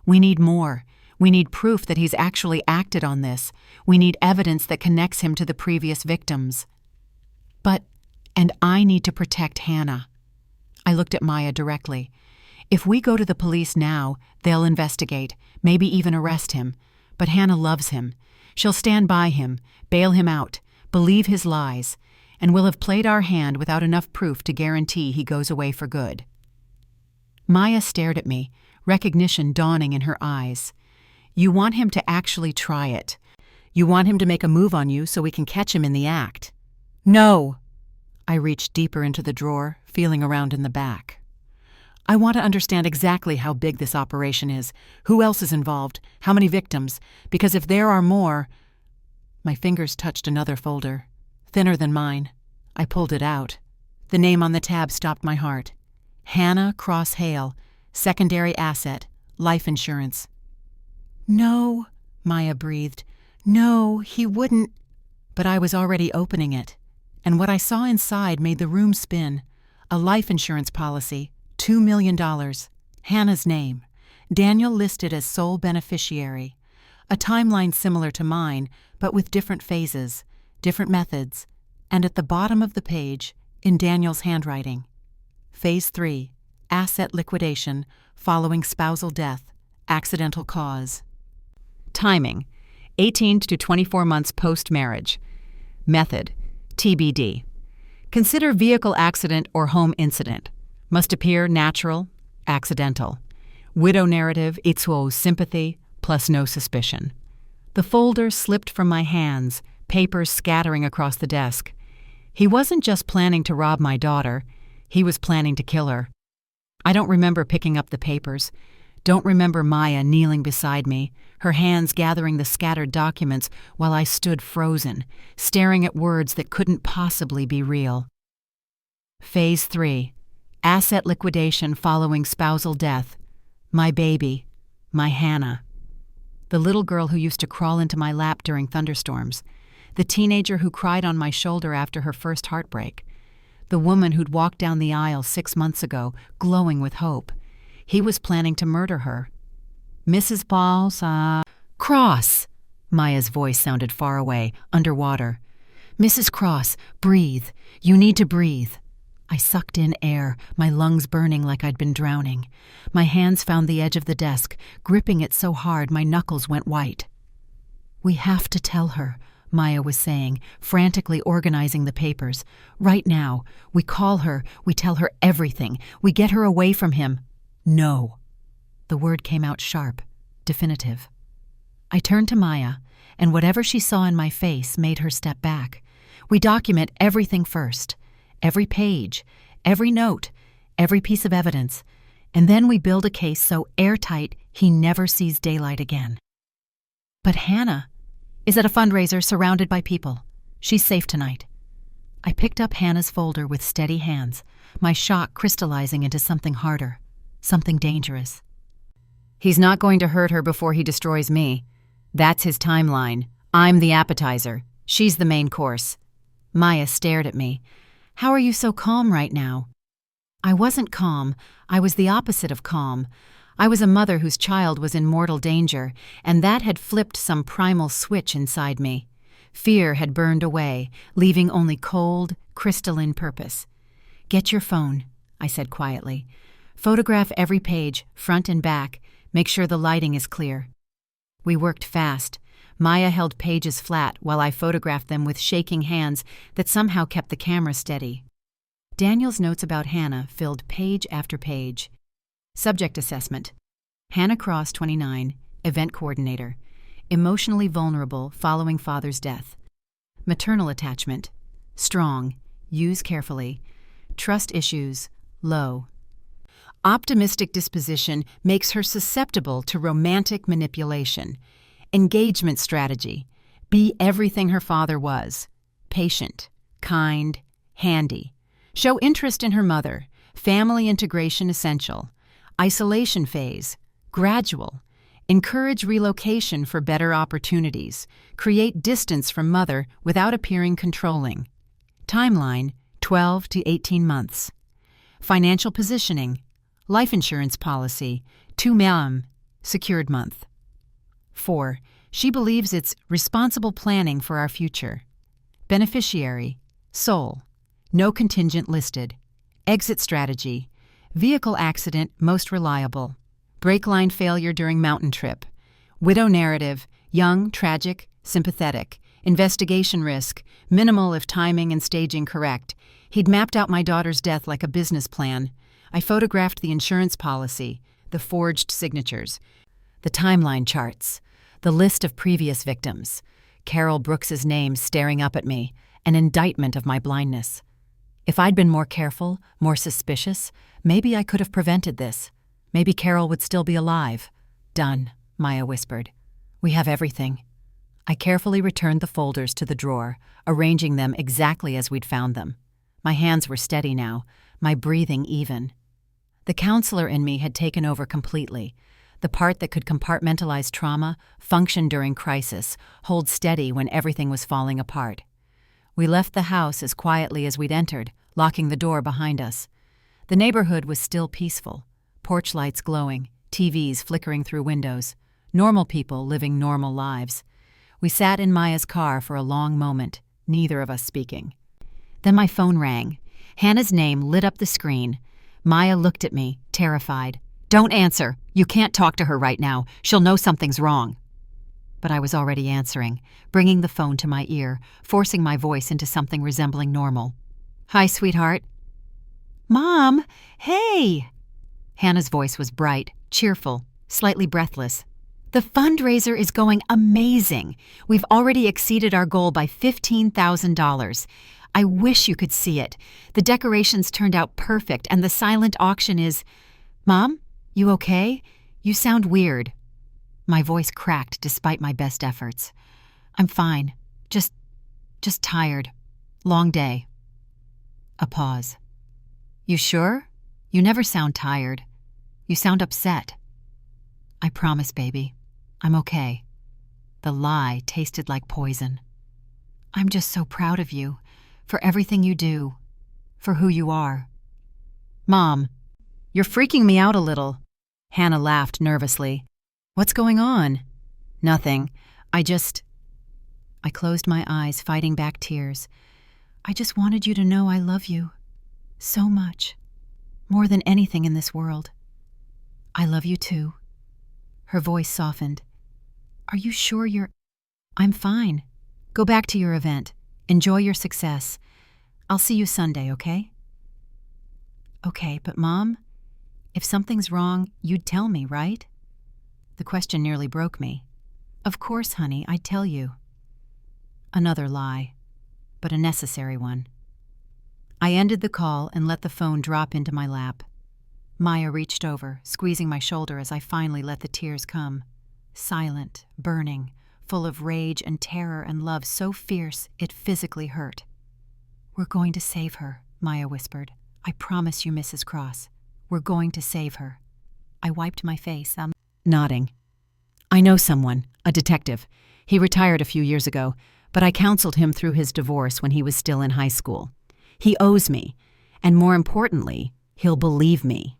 We need more. We need proof that he's actually acted on this. We need evidence that connects him to the previous victims. And I need to protect Hannah. I looked at Maya directly. If we go to the police now, they'll investigate, maybe even arrest him. But Hannah loves him. She'll stand by him, bail him out, believe his lies, and we'll have played our hand without enough proof to guarantee he goes away for good. Maya stared at me, recognition dawning in her eyes. You want him to actually try it. You want him to make a move on you so we can catch him in the act. No! I reached deeper into the drawer, feeling around in the back. I want to understand exactly how big this operation is, who else is involved, how many victims, because if there are more— My fingers touched another folder, thinner than mine. I pulled it out. The name on the tab stopped my heart. Hannah Cross Hale, secondary asset, life insurance. No, Maya breathed. No, he wouldn't. But I was already opening it, and what I saw inside made the room spin. A life insurance policy, $2 million. Hannah's name. Daniel listed as sole beneficiary. A timeline similar to mine, but with different phases, different methods, and at the bottom of the page, in Daniel's handwriting. Phase 3, asset liquidation, following spousal death, accidental cause. Timing, 18 to 24 months post-marriage. Method, TBD. Consider vehicle accident or home incident. Must appear natural, accidental. Widow narrative, itsuo sympathy, plus no suspicion. The folder slipped from my hands, papers scattering across the desk. He wasn't just planning to rob my daughter, he was planning to kill her. I don't remember picking up the papers. Don't remember Maya kneeling beside me, her hands gathering the scattered documents while I stood frozen, staring at words that couldn't possibly be real. Phase 3. Asset liquidation following spousal death. My baby. My Hannah. The little girl who used to crawl into my lap during thunderstorms. The teenager who cried on my shoulder after her first heartbreak. The woman who'd walked down the aisle 6 months ago, glowing with hope. He was planning to murder her. Mrs. Cross! Maya's voice sounded far away, underwater. Mrs. Cross, breathe. You need to breathe. I sucked in air, my lungs burning like I'd been drowning. My hands found the edge of the desk, gripping it so hard my knuckles went white. We have to tell her, Maya was saying, frantically organizing the papers. Right now. We call her, we tell her everything. We get her away from him. No. The word came out sharp, definitive. I turned to Maya, and whatever she saw in my face made her step back. We document everything first. Every page, every note, every piece of evidence, and then we build a case so airtight he never sees daylight again. But Hannah is at a fundraiser surrounded by people. She's safe tonight. I picked up Hannah's folder with steady hands, my shock crystallizing into something harder, something dangerous. He's not going to hurt her before he destroys me. That's his timeline. I'm the appetizer. She's the main course. Maya stared at me. How are you so calm right now? I wasn't calm. I was the opposite of calm. I was a mother whose child was in mortal danger, and that had flipped some primal switch inside me. Fear had burned away, leaving only cold, crystalline purpose. Get your phone, I said quietly. Photograph every page, front and back. Make sure the lighting is clear. We worked fast. Maya held pages flat while I photographed them with shaking hands that somehow kept the camera steady. Daniel's notes about Hannah filled page after page. Subject assessment. Hannah Cross, 29, event coordinator. Emotionally vulnerable following father's death. Maternal attachment. Strong. Use carefully. Trust issues. Low. Optimistic disposition makes her susceptible to romantic manipulation. Engagement strategy. Be everything her father was: patient, kind, handy. Show interest in her mother. Family integration essential. Isolation phase gradual. Encourage relocation for better opportunities. Create distance from mother without appearing controlling. Timeline 12 to 18 months. Financial positioning. Life insurance policy 2 million. Secured month. 4. She believes it's responsible planning for our future. Beneficiary sole. No contingent listed. Exit strategy. Vehicle accident most reliable. Brake line failure during mountain trip. Widow narrative, young, tragic, sympathetic. Investigation risk, minimal if timing and staging correct. He'd mapped out my daughter's death like a business plan. I photographed the insurance policy, the forged signatures, the timeline charts, the list of previous victims. Carol Brooks's name staring up at me, an indictment of my blindness. If I'd been more careful, more suspicious, maybe I could have prevented this. Maybe Carol would still be alive. Done, Maya whispered. We have everything. I carefully returned the folders to the drawer, arranging them exactly as we'd found them. My hands were steady now, my breathing even. The counselor in me had taken over completely. The part that could compartmentalize trauma, function during crisis, hold steady when everything was falling apart. We left the house as quietly as we'd entered, locking the door behind us. The neighborhood was still peaceful. Porch lights glowing, TVs flickering through windows, normal people living normal lives. We sat in Maya's car for a long moment, neither of us speaking. Then my phone rang. Hannah's name lit up the screen. Maya looked at me, terrified. Don't answer. You can't talk to her right now. She'll know something's wrong. But I was already answering, bringing the phone to my ear, forcing my voice into something resembling normal. Hi, sweetheart. Mom, hey! Hannah's voice was bright, cheerful, slightly breathless. The fundraiser is going amazing. We've already exceeded our goal by $15,000. I wish you could see it. The decorations turned out perfect, and the silent auction is... Mom, you okay? You sound weird. My voice cracked despite my best efforts. I'm fine. Just tired. Long day. A pause. You sure? You never sound tired. You sound upset. I promise, baby. I'm okay. The lie tasted like poison. I'm just so proud of you, for everything you do, for who you are. Mom, you're freaking me out a little. Hannah laughed nervously. What's going on? Nothing. I closed my eyes, fighting back tears. I just wanted you to know I love you. So much. More than anything in this world. I love you too. Her voice softened. Are you sure you're... I'm fine. Go back to your event. Enjoy your success. I'll see you Sunday, okay? Okay, but Mom, if something's wrong, you'd tell me, right? The question nearly broke me. Of course, honey, I'd tell you. Another lie, but a necessary one. I ended the call and let the phone drop into my lap. Maya reached over, squeezing my shoulder as I finally let the tears come. Silent, burning, full of rage and terror and love so fierce it physically hurt. We're going to save her, Maya whispered. I promise you, Mrs. Cross. We're going to save her. I wiped my face, nodding. I know someone, a detective. He retired a few years ago, but I counseled him through his divorce when he was still in high school. He owes me, and more importantly, he'll believe me.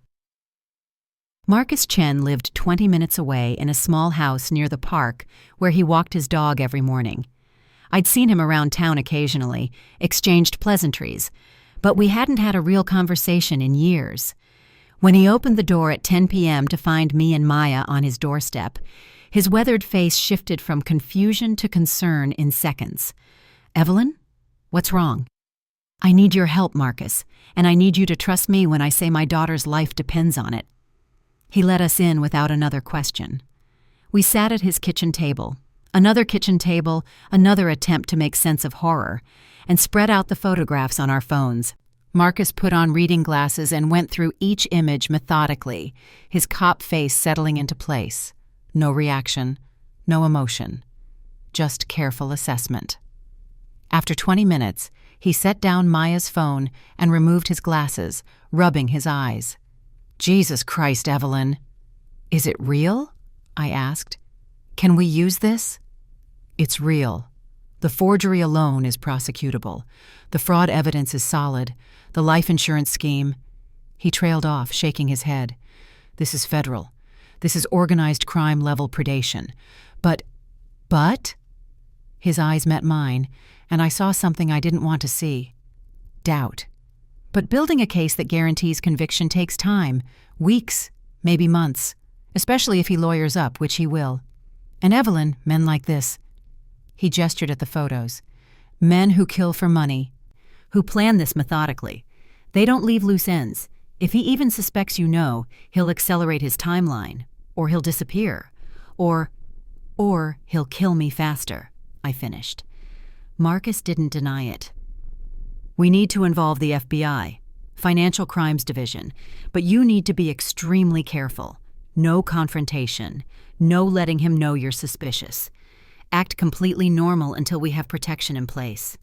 Marcus Chen lived 20 minutes away in a small house near the park where he walked his dog every morning. I'd seen him around town occasionally, exchanged pleasantries, but we hadn't had a real conversation in years. When he opened the door at 10 p.m. to find me and Maya on his doorstep, his weathered face shifted from confusion to concern in seconds. Evelyn? What's wrong? I need your help, Marcus, and I need you to trust me when I say my daughter's life depends on it. He let us in without another question. We sat at his kitchen table, another attempt to make sense of horror, and spread out the photographs on our phones. Marcus put on reading glasses and went through each image methodically, his cop face settling into place. No reaction, no emotion. just careful assessment. After 20 minutes, he set down Maya's phone and removed his glasses, rubbing his eyes. "Jesus Christ, Evelyn." "Is it real?" I asked. "Can we use this?" "It's real. The forgery alone is prosecutable. The fraud evidence is solid. The life insurance scheme—" He trailed off, shaking his head. "This is federal. This is organized crime-level predation. But? His eyes met mine, and I saw something I didn't want to see. Doubt. But building a case that guarantees conviction takes time. Weeks, maybe months. Especially if he lawyers up, which he will. And Evelyn, men like this." He gestured at the photos. "Men who kill for money. Who plan this methodically. They don't leave loose ends. If he even suspects you know, he'll accelerate his timeline. Or he'll disappear. Or he'll kill me faster," I finished. Marcus didn't deny it. "We need to involve the FBI, Financial Crimes Division, but you need to be extremely careful. No confrontation. No letting him know you're suspicious. Act completely normal until we have protection in place."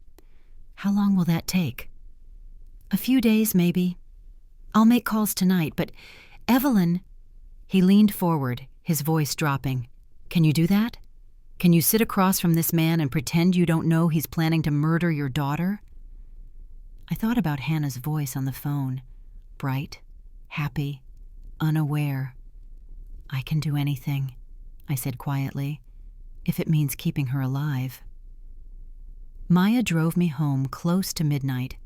"How long will that take?" "A few days, maybe. I'll make calls tonight, but Evelyn—" He leaned forward, his voice dropping. "Can you do that? Can you sit across from this man and pretend you don't know he's planning to murder your daughter?" I thought about Hannah's voice on the phone. Bright, happy, unaware. "I can do anything," I said quietly, "if it means keeping her alive." Maya drove me home close to midnight.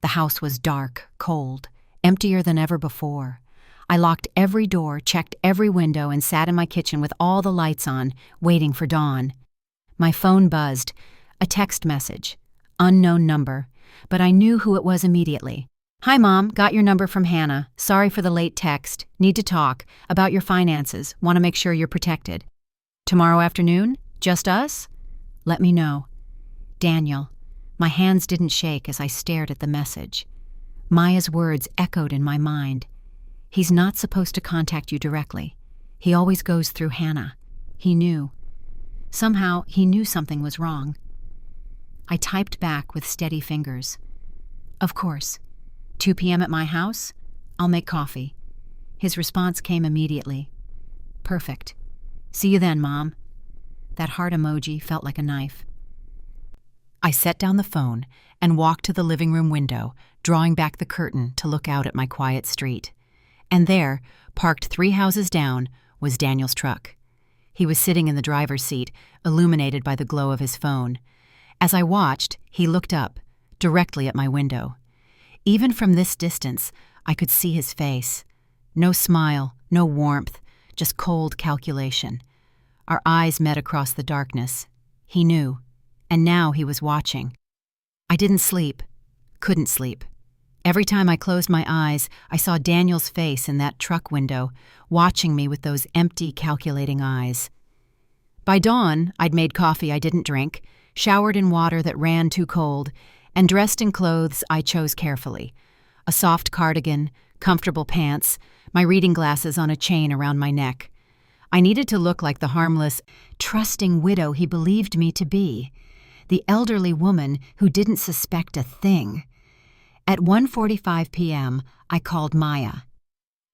The house was dark, cold, emptier than ever before. I locked every door, checked every window, and sat in my kitchen with all the lights on, waiting for dawn. My phone buzzed. A text message. Unknown number. But I knew who it was immediately. "Hi, Mom. Got your number from Hannah. Sorry for the late text. Need to talk. About your finances. Want to make sure you're protected. Tomorrow afternoon? Just us? Let me know. Daniel." My hands didn't shake as I stared at the message. Maya's words echoed in my mind. "He's not supposed to contact you directly. He always goes through Hannah." He knew. Somehow, he knew something was wrong. I typed back with steady fingers. "Of course. 2 p.m. at my house? I'll make coffee." His response came immediately. "Perfect. See you then, Mom." That heart emoji felt like a knife. I set down the phone and walked to the living room window, drawing back the curtain to look out at my quiet street. And there, parked 3 houses down, was Daniel's truck. He was sitting in the driver's seat, illuminated by the glow of his phone. As I watched, he looked up, directly at my window. Even from this distance, I could see his face. No smile, no warmth, just cold calculation. Our eyes met across the darkness. He knew, and now he was watching. I didn't sleep, couldn't sleep. Every time I closed my eyes, I saw Daniel's face in that truck window, watching me with those empty, calculating eyes. By dawn, I'd made coffee I didn't drink, showered in water that ran too cold, and dressed in clothes I chose carefully. A soft cardigan, comfortable pants, my reading glasses on a chain around my neck. I needed to look like the harmless, trusting widow he believed me to be, the elderly woman who didn't suspect a thing. At 1:45 p.m., I called Maya.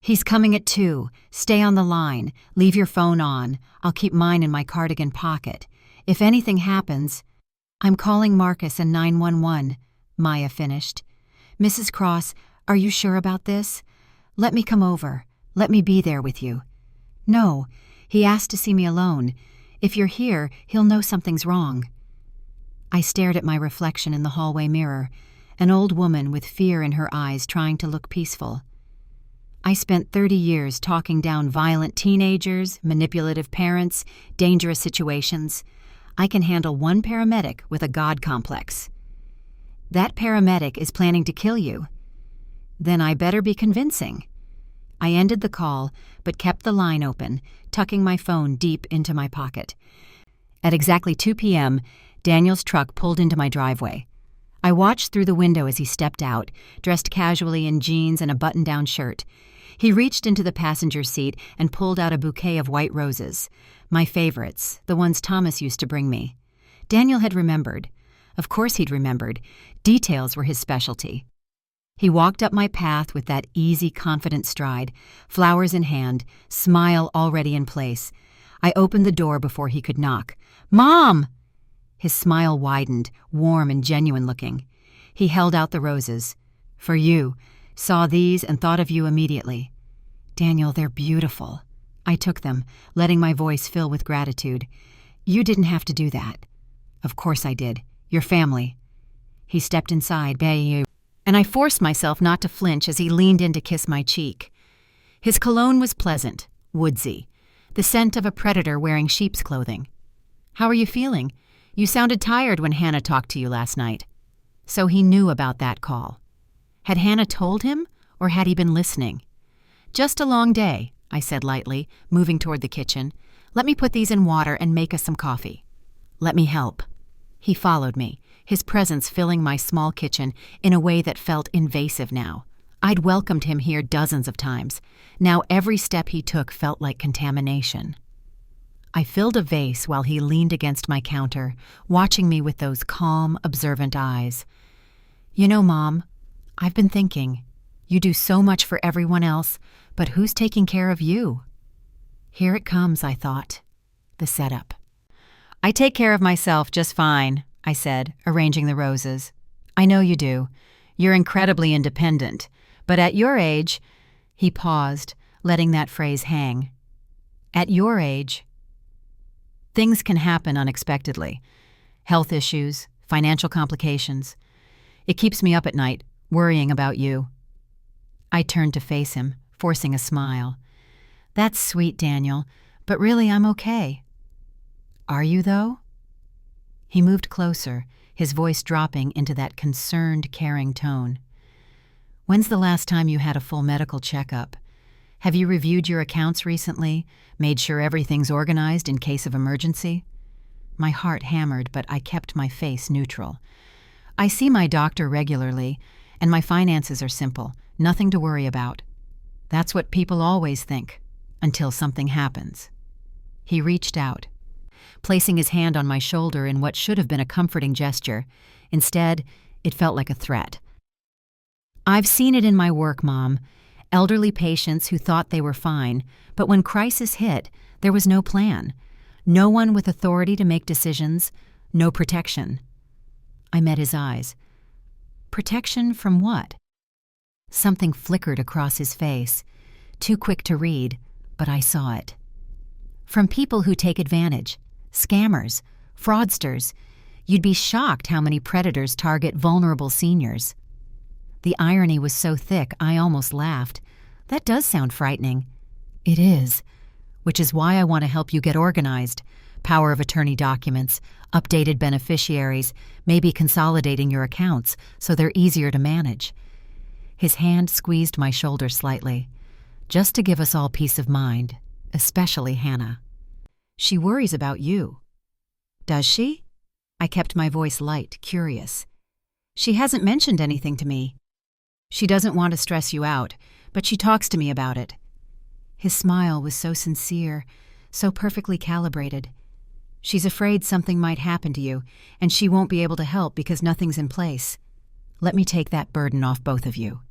"He's coming at 2. Stay on the line. Leave your phone on. I'll keep mine in my cardigan pocket. If anything happens—" "I'm calling Marcus and 911, Maya finished. "Mrs. Cross, are you sure about this? Let me come over. Let me be there with you." "No, he asked to see me alone. If you're here, he'll know something's wrong." I stared at my reflection in the hallway mirror, an old woman with fear in her eyes trying to look peaceful. I spent 30 years talking down violent teenagers, manipulative parents, dangerous situations. I can handle one paramedic with a God complex. That paramedic is planning to kill you. Then I better be convincing. I ended the call, but kept the line open, tucking my phone deep into my pocket. At exactly 2 p.m., Daniel's truck pulled into my driveway. I watched through the window as he stepped out, dressed casually in jeans and a button-down shirt. He reached into the passenger seat and pulled out a bouquet of white roses. My favorites, the ones Thomas used to bring me. Daniel had remembered. Of course he'd remembered. Details were his specialty. He walked up my path with that easy, confident stride, flowers in hand, smile already in place. I opened the door before he could knock. "Mom!" His smile widened, warm and genuine-looking. He held out the roses. "For you. Saw these and thought of you immediately." "Daniel, they're beautiful." I took them, letting my voice fill with gratitude. "You didn't have to do that." "Of course I did. Your family." He stepped inside, and I forced myself not to flinch as he leaned in to kiss my cheek. His cologne was pleasant, woodsy, the scent of a predator wearing sheep's clothing. "How are you feeling? You sounded tired when Hannah talked to you last night." So he knew about that call. Had Hannah told him, or had he been listening? "Just a long day," I said lightly, moving toward the kitchen. "Let me put these in water and make us some coffee." "Let me help." He followed me, his presence filling my small kitchen in a way that felt invasive now. I'd welcomed him here dozens of times. Now every step he took felt like contamination. I filled a vase while he leaned against my counter, watching me with those calm, observant eyes. "You know, Mom, I've been thinking, you do so much for everyone else, but who's taking care of you?" Here it comes, I thought. The setup. "I take care of myself just fine," I said, arranging the roses. "I know you do. You're incredibly independent. But at your age—" He paused, letting that phrase hang. "At your age, things can happen unexpectedly. Health issues, financial complications. It keeps me up at night, worrying about you." I turned to face him, forcing a smile. "That's sweet, Daniel, but really I'm okay." "Are you, though?" He moved closer, his voice dropping into that concerned, caring tone. "When's the last time you had a full medical checkup? Have you reviewed your accounts recently, made sure everything's organized in case of emergency?" My heart hammered, but I kept my face neutral. "I see my doctor regularly, and my finances are simple, nothing to worry about." That's what people always think, until something happens. He reached out, placing his hand on my shoulder in what should have been a comforting gesture. Instead, it felt like a threat. "I've seen it in my work, Mom. Elderly patients who thought they were fine, but when crisis hit, there was no plan. No one with authority to make decisions, no protection." I met his eyes. "Protection from what?" Something flickered across his face. Too quick to read, but I saw it. "From people who take advantage. Scammers. Fraudsters. You'd be shocked how many predators target vulnerable seniors." The irony was so thick I almost laughed. "That does sound frightening." "It is. Which is why I want to help you get organized. Power of attorney documents, updated beneficiaries, maybe consolidating your accounts so they're easier to manage." His hand squeezed my shoulder slightly. "Just to give us all peace of mind, especially Hannah. She worries about you." "Does she?" I kept my voice light, curious. "She hasn't mentioned anything to me." "She doesn't want to stress you out, but she talks to me about it." His smile was so sincere, so perfectly calibrated. "She's afraid something might happen to you, and she won't be able to help because nothing's in place. Let me take that burden off both of you."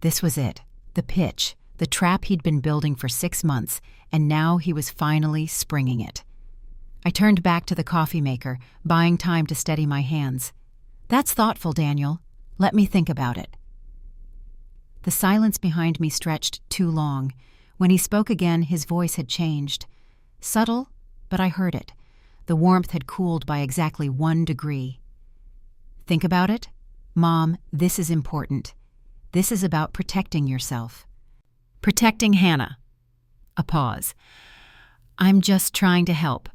This was it, the pitch, the trap he'd been building for 6 months, and now he was finally springing it. I turned back to the coffee maker, buying time to steady my hands. "That's thoughtful, Daniel. Let me think about it." The silence behind me stretched too long. When he spoke again, his voice had changed. Subtle, but I heard it. The warmth had cooled by exactly 1 degree. "Think about it? Mom, this is important. This is about protecting yourself. Protecting Hannah." A pause. "I'm just trying to help."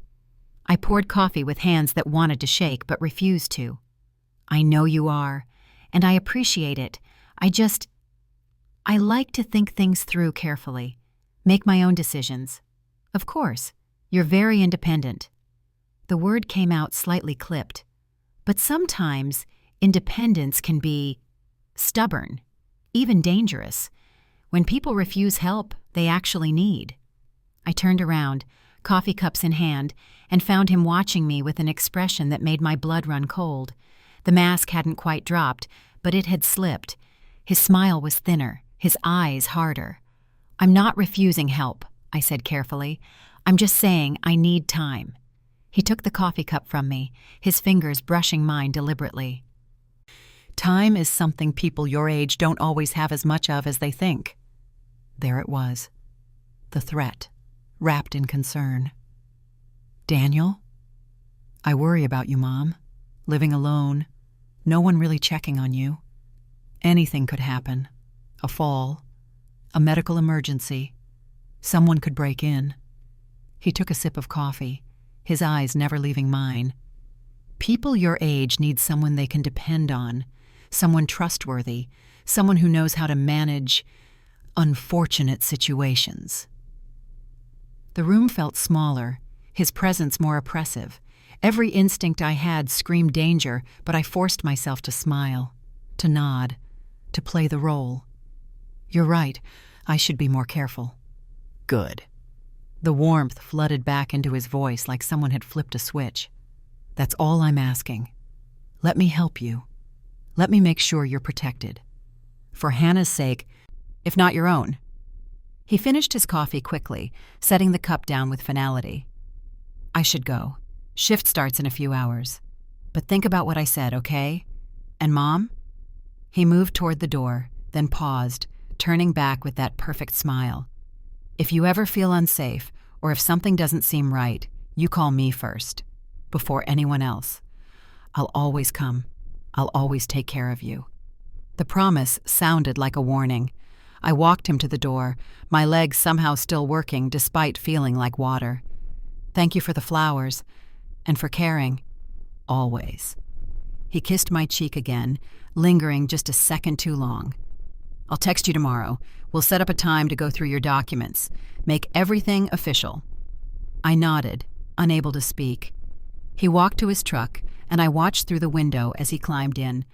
I poured coffee with hands that wanted to shake but refused to. "I know you are, and I appreciate it. I like to think things through carefully, make my own decisions. Of course, you're very independent." The word came out slightly clipped. But sometimes independence can be stubborn, even dangerous. When people refuse help they actually need. I turned around, coffee cups in hand, and found him watching me with an expression that made my blood run cold. The mask hadn't quite dropped, but it had slipped. His smile was thinner, his eyes harder. "I'm not refusing help," I said carefully. "I'm just saying I need time." He took the coffee cup from me, his fingers brushing mine deliberately. "Time is something people your age don't always have as much of as they think." There it was. The threat, wrapped in concern. "Daniel? I worry about you, Mom. Living alone. No one really checking on you. Anything could happen. A fall. A medical emergency. Someone could break in." He took a sip of coffee, his eyes never leaving mine. "People your age need someone they can depend on, someone trustworthy, someone who knows how to manage unfortunate situations." The room felt smaller, his presence more oppressive. Every instinct I had screamed danger, but I forced myself to smile, to nod, to play the role. "You're right, I should be more careful." "Good." The warmth flooded back into his voice like someone had flipped a switch. "That's all I'm asking. Let me help you. Let me make sure you're protected. For Hannah's sake, if not your own." He finished his coffee quickly, setting the cup down with finality. "I should go. Shift starts in a few hours. But think about what I said, okay? And Mom?" He moved toward the door, then paused, turning back with that perfect smile. "If you ever feel unsafe, or if something doesn't seem right, you call me first, before anyone else. I'll always come. I'll always take care of you." The promise sounded like a warning. I walked him to the door, my legs somehow still working despite feeling like water. "Thank you for the flowers, and for caring. Always." He kissed my cheek again, lingering just a second too long. "I'll text you tomorrow. We'll set up a time to go through your documents. Make everything official." I nodded, unable to speak. He walked to his truck, and I watched through the window as he climbed in.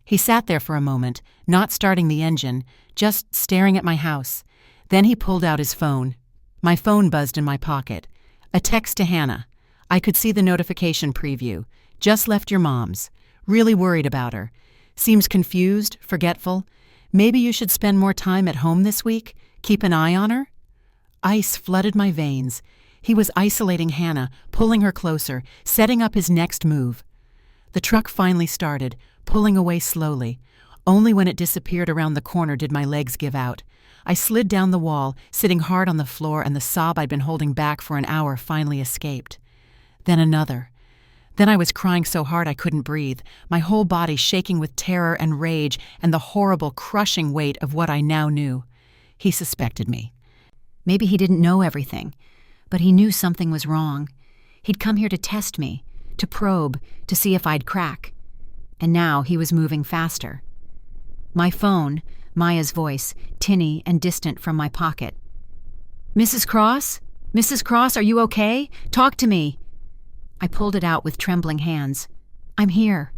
He sat there for a moment, not starting the engine, just staring at my house. Then he pulled out his phone. My phone buzzed in my pocket. A text to Hannah. I could see the notification preview. "Just left your mom's. Really worried about her. Seems confused, forgetful. Maybe you should spend more time at home this week. Keep an eye on her." Ice flooded my veins. He was isolating Hannah, pulling her closer, setting up his next move. The truck finally started, pulling away slowly. Only when it disappeared around the corner did my legs give out. I slid down the wall, sitting hard on the floor, and the sob I'd been holding back for an hour finally escaped. Then another. Then I was crying so hard I couldn't breathe, my whole body shaking with terror and rage and the horrible, crushing weight of what I now knew. He suspected me. Maybe he didn't know everything, but he knew something was wrong. He'd come here to test me, to probe, to see if I'd crack. And now he was moving faster. My phone, Maya's voice, tinny and distant from my pocket. "Mrs. Cross? Mrs. Cross, are you okay? Talk to me." I pulled it out with trembling hands. "I'm here."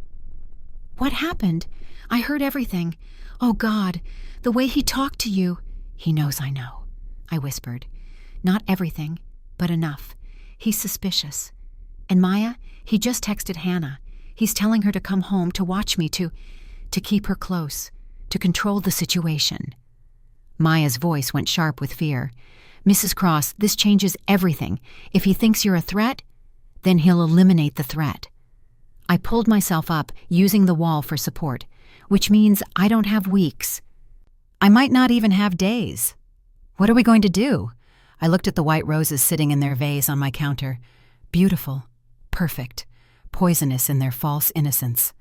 "What happened? I heard everything. Oh, God, the way he talked to you." "He knows I know," I whispered. "Not everything, but enough. He's suspicious. And Maya, he just texted Hannah. He's telling her to come home to watch me, to keep her close, to control the situation." Maya's voice went sharp with fear. "Mrs. Cross, this changes everything. If he thinks you're a threat, then he'll eliminate the threat." I pulled myself up, using the wall for support, which means I don't have weeks. I might not even have days. What are we going to do? I looked at the white roses sitting in their vase on my counter. Beautiful, perfect, poisonous in their false innocence.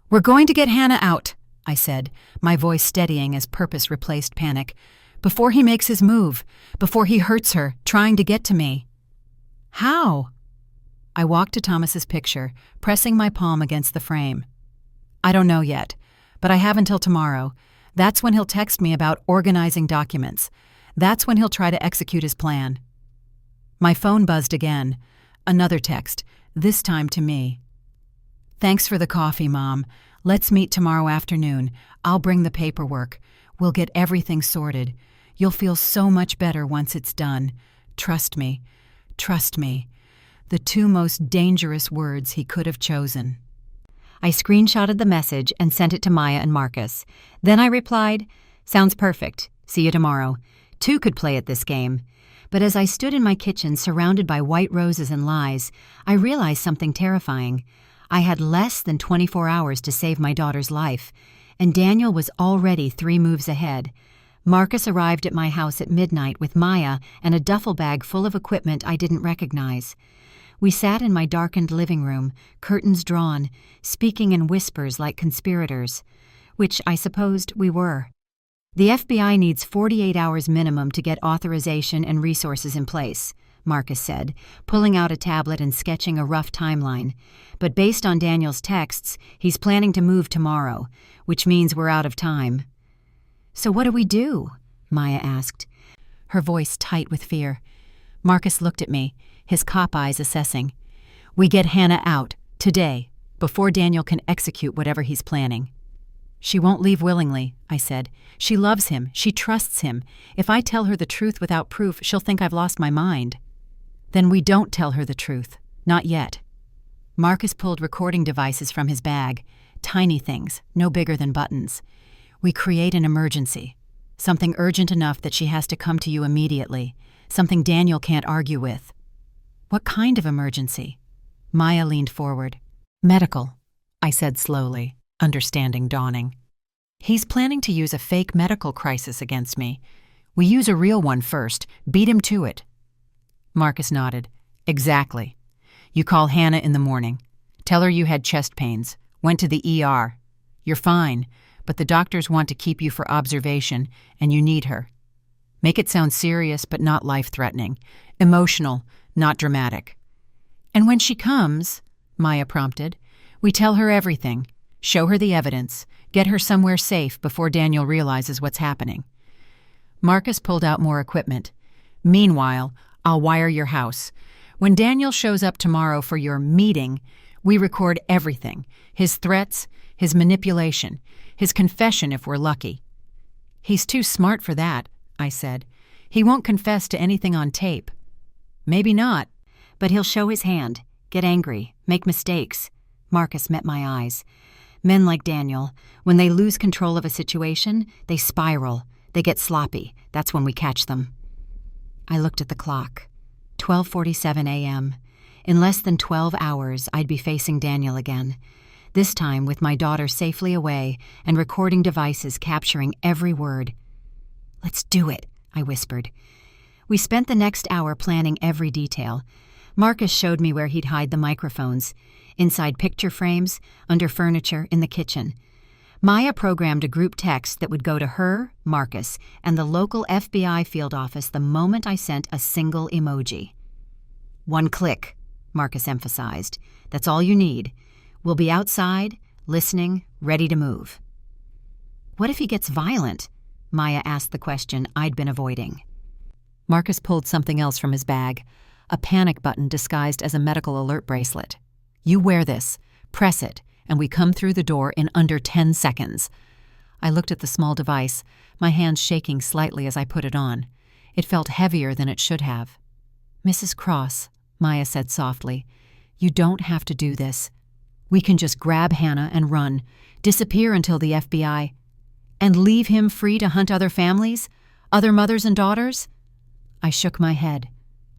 "We're going to get Hannah out," I said, my voice steadying as purpose replaced panic. "Before he makes his move, before he hurts her, trying to get to me." "How?" I walked to Thomas's picture, pressing my palm against the frame. "I don't know yet, but I have until tomorrow. That's when he'll text me about organizing documents. That's when he'll try to execute his plan." My phone buzzed again. Another text, this time to me. "Thanks for the coffee, Mom. Let's meet tomorrow afternoon. I'll bring the paperwork. We'll get everything sorted. You'll feel so much better once it's done. Trust me. Trust me. The two most dangerous words he could have chosen. I screenshotted the message and sent it to Maya and Marcus. Then I replied, "Sounds perfect. See you tomorrow." Two could play at this game. But as I stood in my kitchen surrounded by white roses and lies, I realized something terrifying. I had less than 24 hours to save my daughter's life, and Daniel was already 3 moves ahead. Marcus arrived at my house at midnight with Maya and a duffel bag full of equipment I didn't recognize. We sat in my darkened living room, curtains drawn, speaking in whispers like conspirators, which I supposed we were. The FBI needs 48 hours minimum to get authorization and resources in place, Marcus said, pulling out a tablet and sketching a rough timeline. But based on Daniel's texts, he's planning to move tomorrow, which means we're out of time. "So what do we do?" Maya asked, her voice tight with fear. Marcus looked at me, his cop eyes assessing. "We get Hannah out, today, before Daniel can execute whatever he's planning." "She won't leave willingly," I said. "She loves him. She trusts him. If I tell her the truth without proof, she'll think I've lost my mind." "Then we don't tell her the truth. Not yet." Marcus pulled recording devices from his bag, tiny things, no bigger than buttons. "We create an emergency. Something urgent enough that she has to come to you immediately. Something Daniel can't argue with." "What kind of emergency?" Maya leaned forward. "Medical," I said slowly, understanding dawning. "He's planning to use a fake medical crisis against me. We use a real one first, beat him to it." Marcus nodded. "Exactly. You call Hannah in the morning. Tell her you had chest pains, went to the ER. You're fine, but the doctors want to keep you for observation, and you need her. Make it sound serious but not life-threatening, emotional, not dramatic. And when she comes," Maya prompted, "we tell her everything, show her the evidence, get her somewhere safe before Daniel realizes what's happening." Marcus pulled out more equipment. "Meanwhile, I'll wire your house. When Daniel shows up tomorrow for your meeting, we record everything, his threats, his manipulation, his confession if we're lucky." "He's too smart for that," I said. "He won't confess to anything on tape." "Maybe not, but he'll show his hand, get angry, make mistakes." Marcus met my eyes. "Men like Daniel, when they lose control of a situation, they spiral, they get sloppy. That's when we catch them." I looked at the clock. 12:47 a.m. In less than 12 hours, I'd be facing Daniel again. This time with my daughter safely away and recording devices capturing every word. "Let's do it," I whispered. We spent the next hour planning every detail. Marcus showed me where he'd hide the microphones, inside picture frames, under furniture, in the kitchen. Maya programmed a group text that would go to her, Marcus, and the local FBI field office the moment I sent a single emoji. "1 click," Marcus emphasized. "That's all you need. We'll be outside, listening, ready to move." "What if he gets violent?" Maya asked the question I'd been avoiding. Marcus pulled something else from his bag, a panic button disguised as a medical alert bracelet. "You wear this, press it, and we come through the door in under 10 seconds. I looked at the small device, my hands shaking slightly as I put it on. It felt heavier than it should have. "Mrs. Cross," Maya said softly, "you don't have to do this. We can just grab Hannah and run, disappear until the FBI, and leave him free to hunt other families, other mothers and daughters?" I shook my head.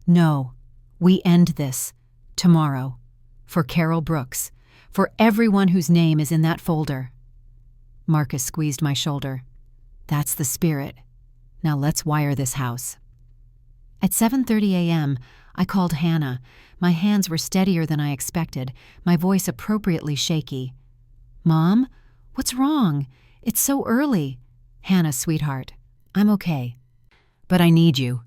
"No, we end this. Tomorrow. For Carol Brooks. For everyone whose name is in that folder." Marcus squeezed my shoulder. "That's the spirit. Now let's wire this house." At 7:30 a.m., I called Hannah. My hands were steadier than I expected, my voice appropriately shaky. "Mom? What's wrong? It's so early." "Hannah, sweetheart, I'm okay. But I need you."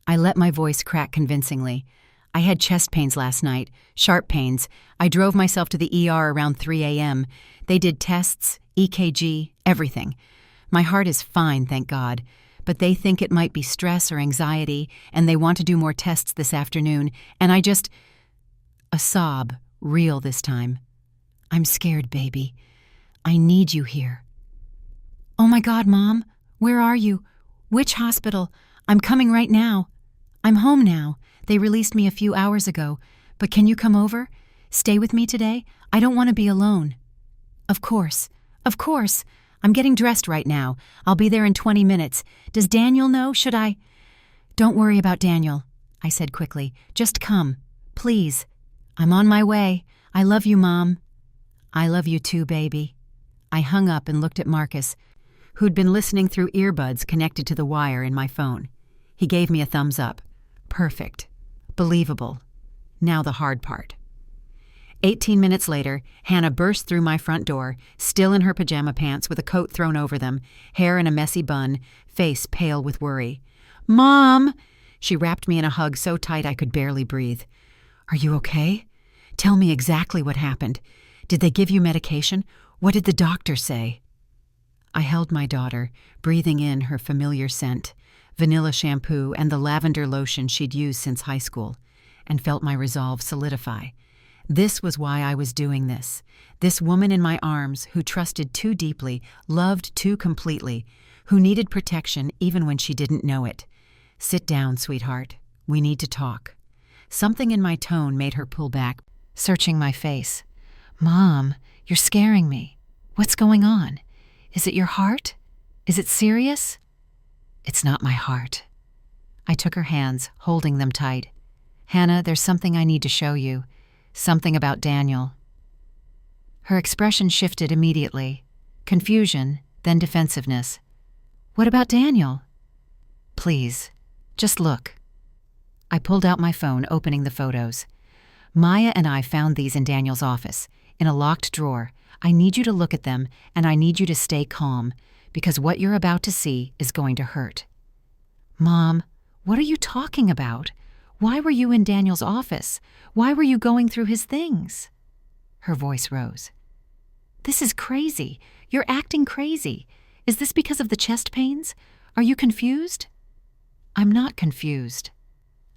I let my voice crack convincingly. "I had chest pains last night, sharp pains. I drove myself to the ER around 3 a.m. They did tests, EKG, everything. My heart is fine, thank God. But they think it might be stress or anxiety, and they want to do more tests this afternoon, and I just—" A sob, real this time. "I'm scared, baby. I need you here." "Oh my God, Mom, Where are you? Which hospital? I'm coming right now. I'm home now. They released me a few hours ago. But can you come over? Stay with me today? I don't want to be alone. Of course. Of course. I'm getting dressed right now. I'll be there in 20 minutes. Does Daniel know? Should I? Don't worry about Daniel, I said quickly. Just come. Please. I'm on my way. I love you, Mom. I love you too, baby. I hung up and looked at Marcus, who'd been listening through earbuds connected to the wire in my phone. He gave me a thumbs up. Perfect. Believable. Now the hard part. 18 minutes later, Hannah burst through my front door, still in her pajama pants with a coat thrown over them, hair in a messy bun, face pale with worry. Mom! She wrapped me in a hug so tight I could barely breathe. Are you okay? Tell me exactly what happened. Did they give you medication? What did the doctor say? I held my daughter, breathing in her familiar scent, vanilla shampoo and the lavender lotion she'd used since high school, and felt my resolve solidify. This was why I was doing this. This woman in my arms who trusted too deeply, loved too completely, who needed protection even when she didn't know it. Sit down, sweetheart. We need to talk. Something in my tone made her pull back, searching my face. Mom, you're scaring me. What's going on? Is it your heart? Is it serious? It's not my heart. I took her hands, holding them tight. Hannah, there's something I need to show you. Something about Daniel. Her expression shifted immediately. Confusion, then defensiveness. What about Daniel? Please, just look. I pulled out my phone, opening the photos. Maya and I found these in Daniel's office, in a locked drawer. I need you to look at them, and I need you to stay calm, because what you're about to see is going to hurt. Mom, what are you talking about? Why were you in Daniel's office? Why were you going through his things? Her voice rose. This is crazy. You're acting crazy. Is this because of the chest pains? Are you confused? I'm not confused.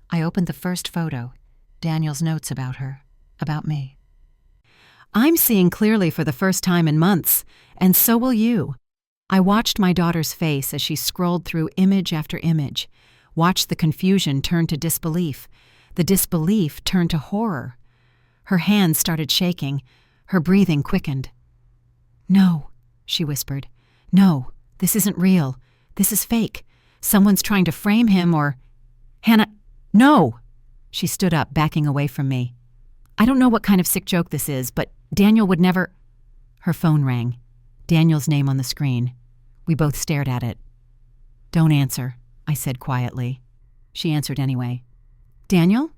I opened the first photo, Daniel's notes about her, about me. I'm seeing clearly for the first time in months, and so will you. I watched my daughter's face as she scrolled through image after image, watched the confusion turn to disbelief, the disbelief turn to horror. Her hands started shaking, her breathing quickened. No, she whispered. No, this isn't real. This is fake. Someone's trying to frame him or... Hannah, no! She stood up, backing away from me. I don't know what kind of sick joke this is, but Daniel would never... Her phone rang. Daniel's name on the screen. We both stared at it. Don't answer, I said quietly. She answered anyway. Daniel?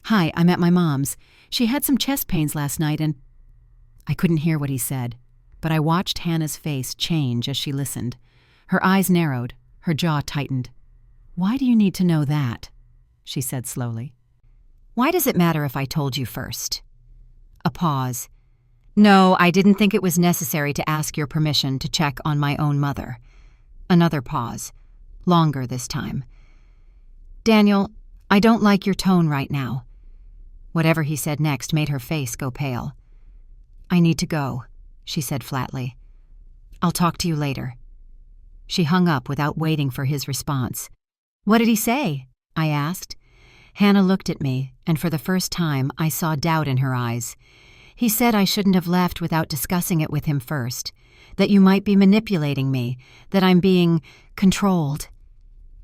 Hi, I'm at my mom's. She had some chest pains last night and... I couldn't hear what he said, but I watched Hannah's face change as she listened. Her eyes narrowed, her jaw tightened. Why do you need to know that? She said slowly. Why does it matter if I told you first? A pause. No, I didn't think it was necessary to ask your permission to check on my own mother. Another pause. Longer this time. Daniel, I don't like your tone right now. Whatever he said next made her face go pale. I need to go, she said flatly. I'll talk to you later. She hung up without waiting for his response. What did he say? I asked. Hannah looked at me, and for the first time I saw doubt in her eyes. He said I shouldn't have left without discussing it with him first, that you might be manipulating me, that I'm being controlled.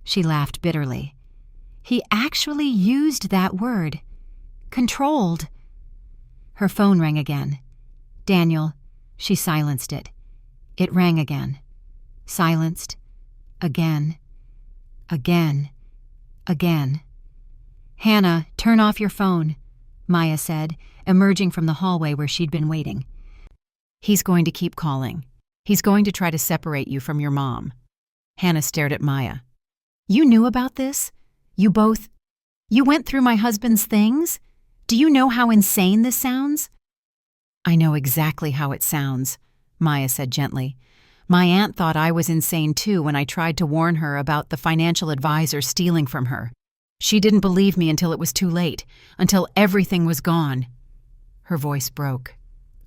She laughed bitterly. He actually used that word. Controlled. Her phone rang again. Daniel. She silenced it. It rang again. Silenced. Again. Again. Again. Hannah, turn off your phone, Maya said, emerging from the hallway where she'd been waiting. He's going to keep calling. He's going to try to separate you from your mom. Hannah stared at Maya. You knew about this? You both... You went through my husband's things? Do you know how insane this sounds? I know exactly how it sounds, Maya said gently. My aunt thought I was insane too when I tried to warn her about the financial advisor stealing from her. She didn't believe me until it was too late, until everything was gone. Her voice broke.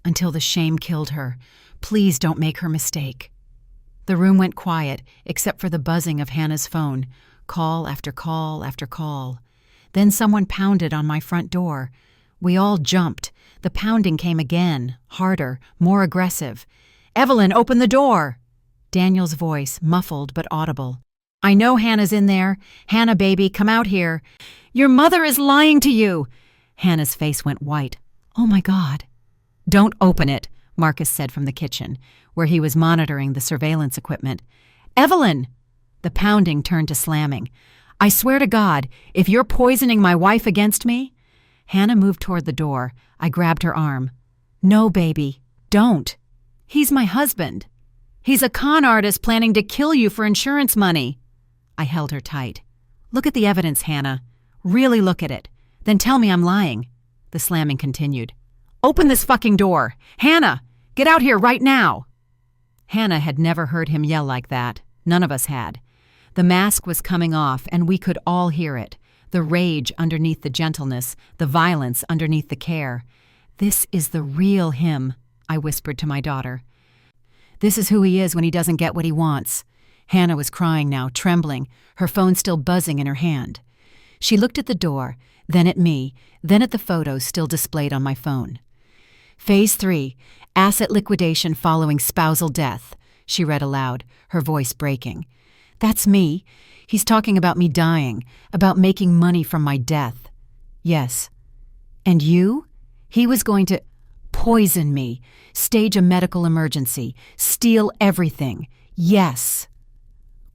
Until the shame killed her. Please don't make her mistake. The room went quiet, except for the buzzing of Hannah's phone, call after call after call. Then someone pounded on my front door. We all jumped. The pounding came again, harder, more aggressive. "Evelyn, open the door!" Daniel's voice, muffled but audible. "I know Hannah's in there. Hannah, baby, come out here. Your mother is lying to you!" Hannah's face went white. "Oh my God." "Don't open it," Marcus said from the kitchen, where he was monitoring the surveillance equipment. "Evelyn!" The pounding turned to slamming. "I swear to God, if you're poisoning my wife against me—" Hannah moved toward the door. I grabbed her arm. "No, baby, don't. He's my husband. He's a con artist planning to kill you for insurance money." I held her tight. "Look at the evidence, Hannah. Really look at it. Then tell me I'm lying." The slamming continued. "Open this fucking door! Hannah, get out here right now!" Hannah had never heard him yell like that. None of us had. The mask was coming off, and we could all hear it. The rage underneath the gentleness, the violence underneath the care. "This is the real him," I whispered to my daughter. "This is who he is when he doesn't get what he wants." Hannah was crying now, trembling, her phone still buzzing in her hand. She looked at the door, then at me, then at the photos still displayed on my phone. "Phase 3, asset liquidation following spousal death," she read aloud, her voice breaking. "That's me. He's talking about me dying, about making money from my death." "Yes." "And you? He was going to poison me, stage a medical emergency, steal everything. Yes."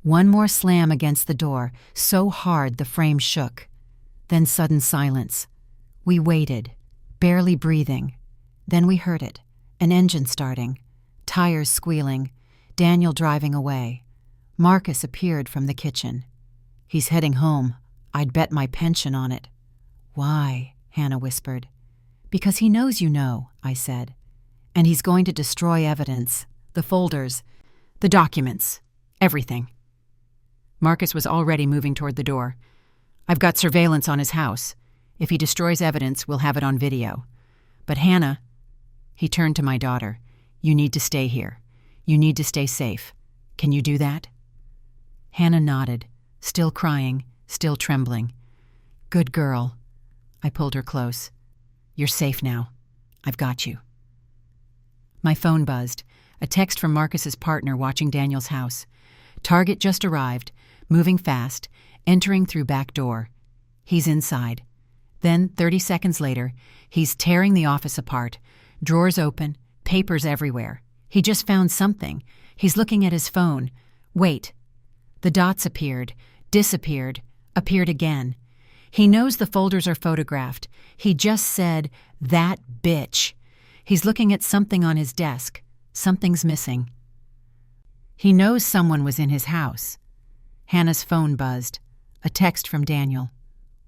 One more slam against the door, so hard the frame shook. Then sudden silence. We waited, barely breathing. Then we heard it, an engine starting, tires squealing, Daniel driving away. Marcus appeared from the kitchen. "He's heading home. I'd bet my pension on it." "Why?" Hannah whispered. "Because he knows you know," I said. "And he's going to destroy evidence, the folders, the documents, everything." Marcus was already moving toward the door. "I've got surveillance on his house. If he destroys evidence, we'll have it on video. But Hannah—" He turned to my daughter. "You need to stay here. You need to stay safe. Can you do that?" Hannah nodded, still crying, still trembling. "Good girl." I pulled her close. "You're safe now. I've got you." My phone buzzed, a text from Marcus's partner watching Daniel's house. "Target just arrived, moving fast, entering through back door. He's inside." Then, 30 seconds later, he's tearing the office apart, drawers open, papers everywhere. He just found something. He's looking at his phone. Wait. The dots appeared, disappeared, appeared again. He knows the folders are photographed. He just said, "That bitch." He's looking at something on his desk. Something's missing. He knows someone was in his house. Hannah's phone buzzed. A text from Daniel.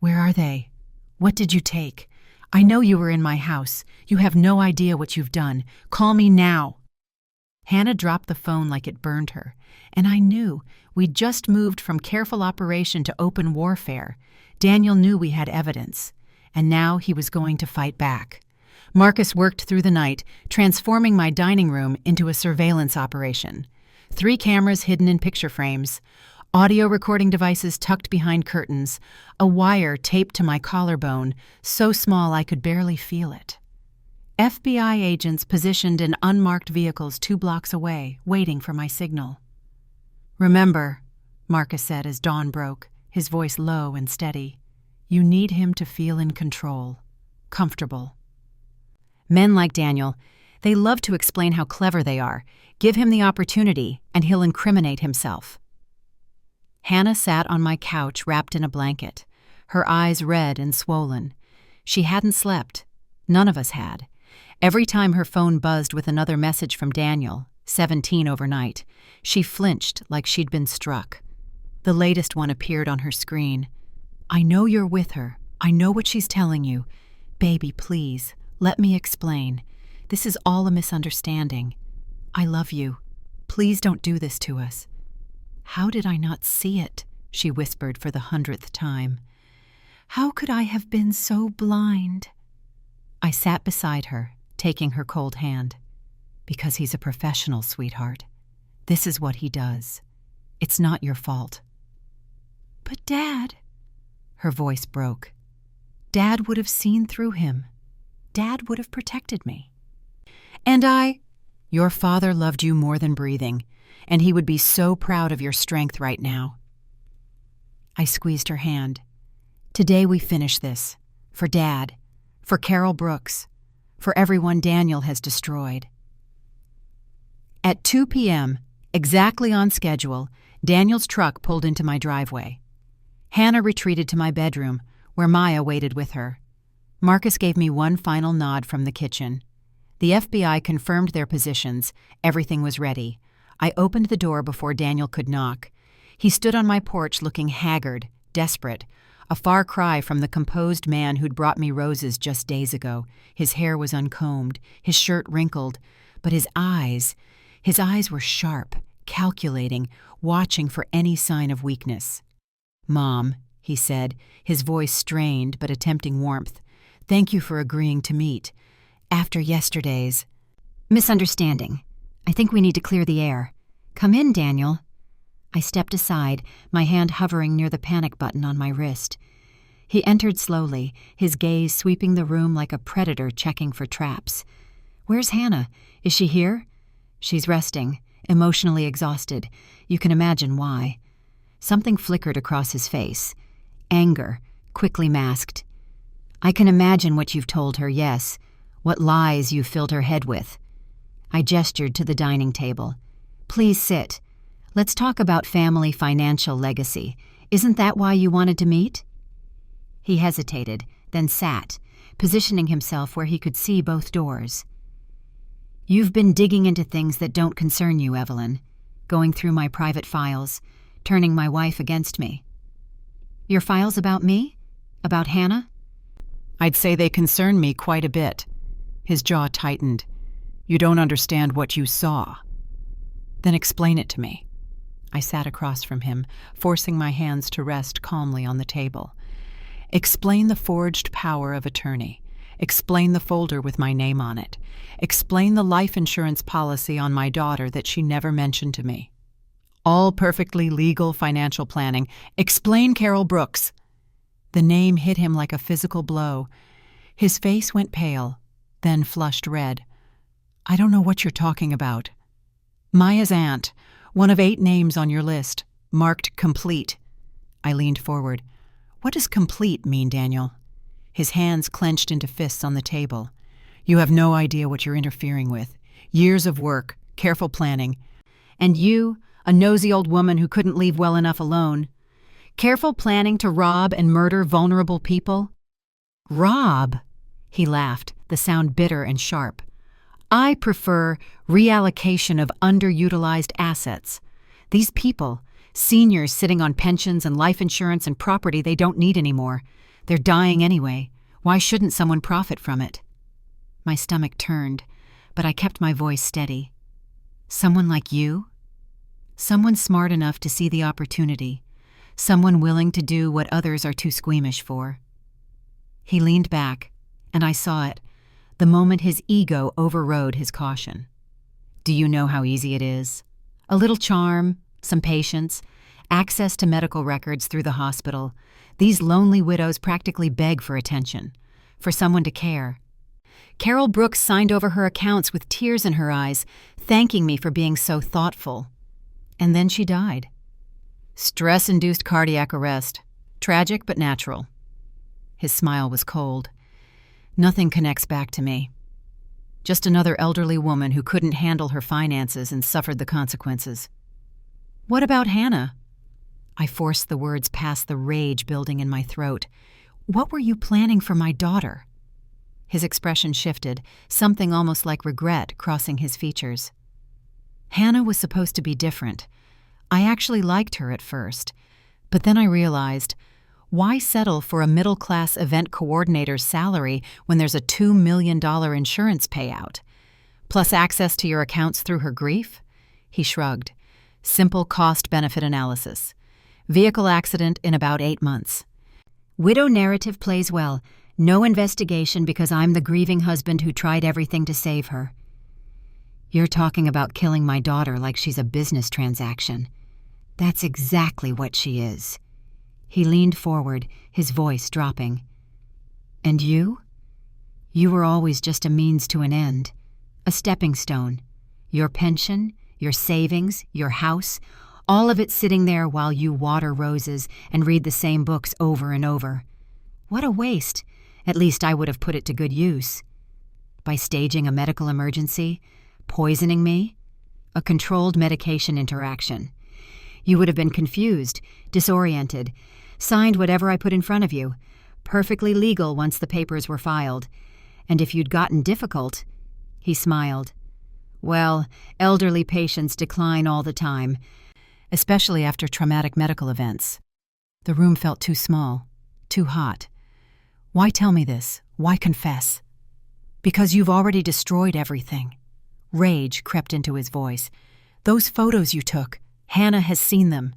"Where are they? What did you take? I know you were in my house. You have no idea what you've done. Call me now." Hannah dropped the phone like it burned her, and I knew we'd just moved from careful operation to open warfare. Daniel knew we had evidence, and now he was going to fight back. Marcus worked through the night, transforming my dining room into a surveillance operation. 3 cameras hidden in picture frames, audio recording devices tucked behind curtains, a wire taped to my collarbone, so small I could barely feel it. FBI agents positioned in unmarked vehicles 2 blocks away, waiting for my signal. "Remember," Marcus said as dawn broke, his voice low and steady, "you need him to feel in control, comfortable." Men like Daniel, they love to explain how clever they are. Give him the opportunity, and he'll incriminate himself. Hannah sat on my couch wrapped in a blanket, her eyes red and swollen. She hadn't slept. None of us had. Every time her phone buzzed with another message from Daniel, 17 overnight, she flinched like she'd been struck. The latest one appeared on her screen. "I know you're with her. I know what she's telling you. Baby, please, let me explain. This is all a misunderstanding. I love you. Please don't do this to us." "How did I not see it?" she whispered for the 100th time. "How could I have been so blind?" I sat beside her, taking her cold hand. "Because he's a professional, sweetheart. This is what he does. It's not your fault." "But Dad," her voice broke. "Dad would have seen through him. Dad would have protected me. And your father loved you more than breathing, and he would be so proud of your strength right now." I squeezed her hand. "Today we finish this. For Dad. For Carol Brooks. For everyone Daniel has destroyed." At 2 p.m., exactly on schedule, Daniel's truck pulled into my driveway. Hannah retreated to my bedroom, where Maya waited with her. Marcus gave me one final nod from the kitchen. The FBI confirmed their positions. Everything was ready. I opened the door before Daniel could knock. He stood on my porch looking haggard, desperate, a far cry from the composed man who'd brought me roses just days ago. His hair was uncombed, his shirt wrinkled, but his eyes were sharp, calculating, watching for any sign of weakness. "Mom," he said, his voice strained but attempting warmth, "thank you for agreeing to meet. After yesterday's misunderstanding, I think we need to clear the air. Come in, Daniel." I stepped aside, my hand hovering near the panic button on my wrist. He entered slowly, his gaze sweeping the room like a predator checking for traps. "Where's Hannah? Is she here?" "She's resting, emotionally exhausted. You can imagine why." Something flickered across his face. Anger, quickly masked. "I can imagine what you've told her, yes. What lies you've filled her head with." I gestured to the dining table. "Please sit. Let's talk about family financial legacy. Isn't that why you wanted to meet?" He hesitated, then sat, positioning himself where he could see both doors. "You've been digging into things that don't concern you, Evelyn. Going through my private files, turning my wife against me." "Your files about me? About Hannah?" "I'd say they concern me quite a bit." His jaw tightened. "You don't understand what you saw." "Then explain it to me." I sat across from him, forcing my hands to rest calmly on the table. "Explain the forged power of attorney. Explain the folder with my name on it. Explain the life insurance policy on my daughter that she never mentioned to me. All perfectly legal financial planning. Explain Carol Brooks." The name hit him like a physical blow. His face went pale, then flushed red. "I don't know what you're talking about." "Maya's aunt. One of 8 names on your list, marked complete." I leaned forward. "What does complete mean, Daniel?" His hands clenched into fists on the table. "You have no idea what you're interfering with. Years of work, careful planning. And you, a nosy old woman who couldn't leave well enough alone. Careful planning to rob and murder vulnerable people?" "Rob?" He laughed, the sound bitter and sharp. "I prefer reallocation of underutilized assets. These people, seniors sitting on pensions and life insurance and property they don't need anymore. They're dying anyway. Why shouldn't someone profit from it?" My stomach turned, but I kept my voice steady. "Someone like you? Someone smart enough to see the opportunity. Someone willing to do what others are too squeamish for." He leaned back, and I saw it, the moment his ego overrode his caution. "Do you know how easy it is? A little charm, some patience, access to medical records through the hospital. These lonely widows practically beg for attention, for someone to care. Carol Brooks signed over her accounts with tears in her eyes, thanking me for being so thoughtful. And then she died. Stress-induced cardiac arrest. Tragic but natural." His smile was cold. "Nothing connects back to me. Just another elderly woman who couldn't handle her finances and suffered the consequences." "What about Hannah?" I forced the words past the rage building in my throat. "What were you planning for my daughter?" His expression shifted, something almost like regret crossing his features. "Hannah was supposed to be different. I actually liked her at first. But then I realized, why settle for a middle-class event coordinator's salary when there's a $2 million insurance payout? Plus access to your accounts through her grief?" He shrugged. "Simple cost-benefit analysis. Vehicle accident in about 8 months. Widow narrative plays well. No investigation because I'm the grieving husband who tried everything to save her." You're talking about killing my daughter like she's a business transaction. That's exactly what she is. He leaned forward, his voice dropping. And you? You were always just a means to an end, a stepping stone. Your pension, your savings, your house, all of it sitting there while you water roses and read the same books over and over. What a waste. At least I would have put it to good use. By staging a medical emergency, poisoning me, a controlled medication interaction. You would have been confused, disoriented, signed whatever I put in front of you, perfectly legal once the papers were filed. And if you'd gotten difficult, he smiled. Well, elderly patients decline all the time, especially after traumatic medical events. The room felt too small, too hot. Why tell me this? Why confess? Because you've already destroyed everything. Rage crept into his voice. Those photos you took, Hannah has seen them.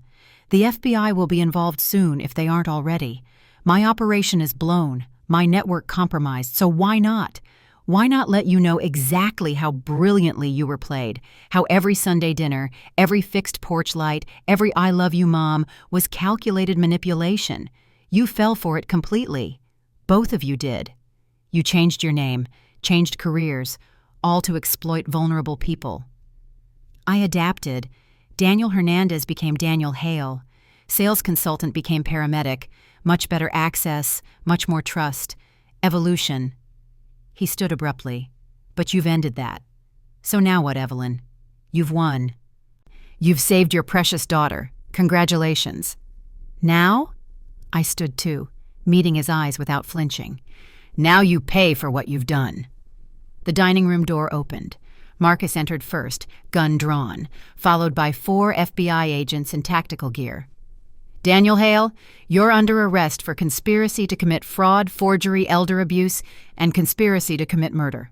The FBI will be involved soon if they aren't already. My operation is blown, my network compromised, so why not? Why not let you know exactly how brilliantly you were played, how every Sunday dinner, every fixed porch light, every I love you mom was calculated manipulation? You fell for it completely. Both of you did. You changed your name, changed careers, all to exploit vulnerable people. I adapted. Daniel Hernandez became Daniel Hale. Sales consultant became paramedic. Much better access, much more trust. Evolution. He stood abruptly. But you've ended that. So now what, Evelyn? You've won. You've saved your precious daughter. Congratulations. Now? I stood too, meeting his eyes without flinching. Now you pay for what you've done. The dining room door opened. Marcus entered first, gun drawn, followed by 4 FBI agents in tactical gear. Daniel Hale, you're under arrest for conspiracy to commit fraud, forgery, elder abuse, and conspiracy to commit murder.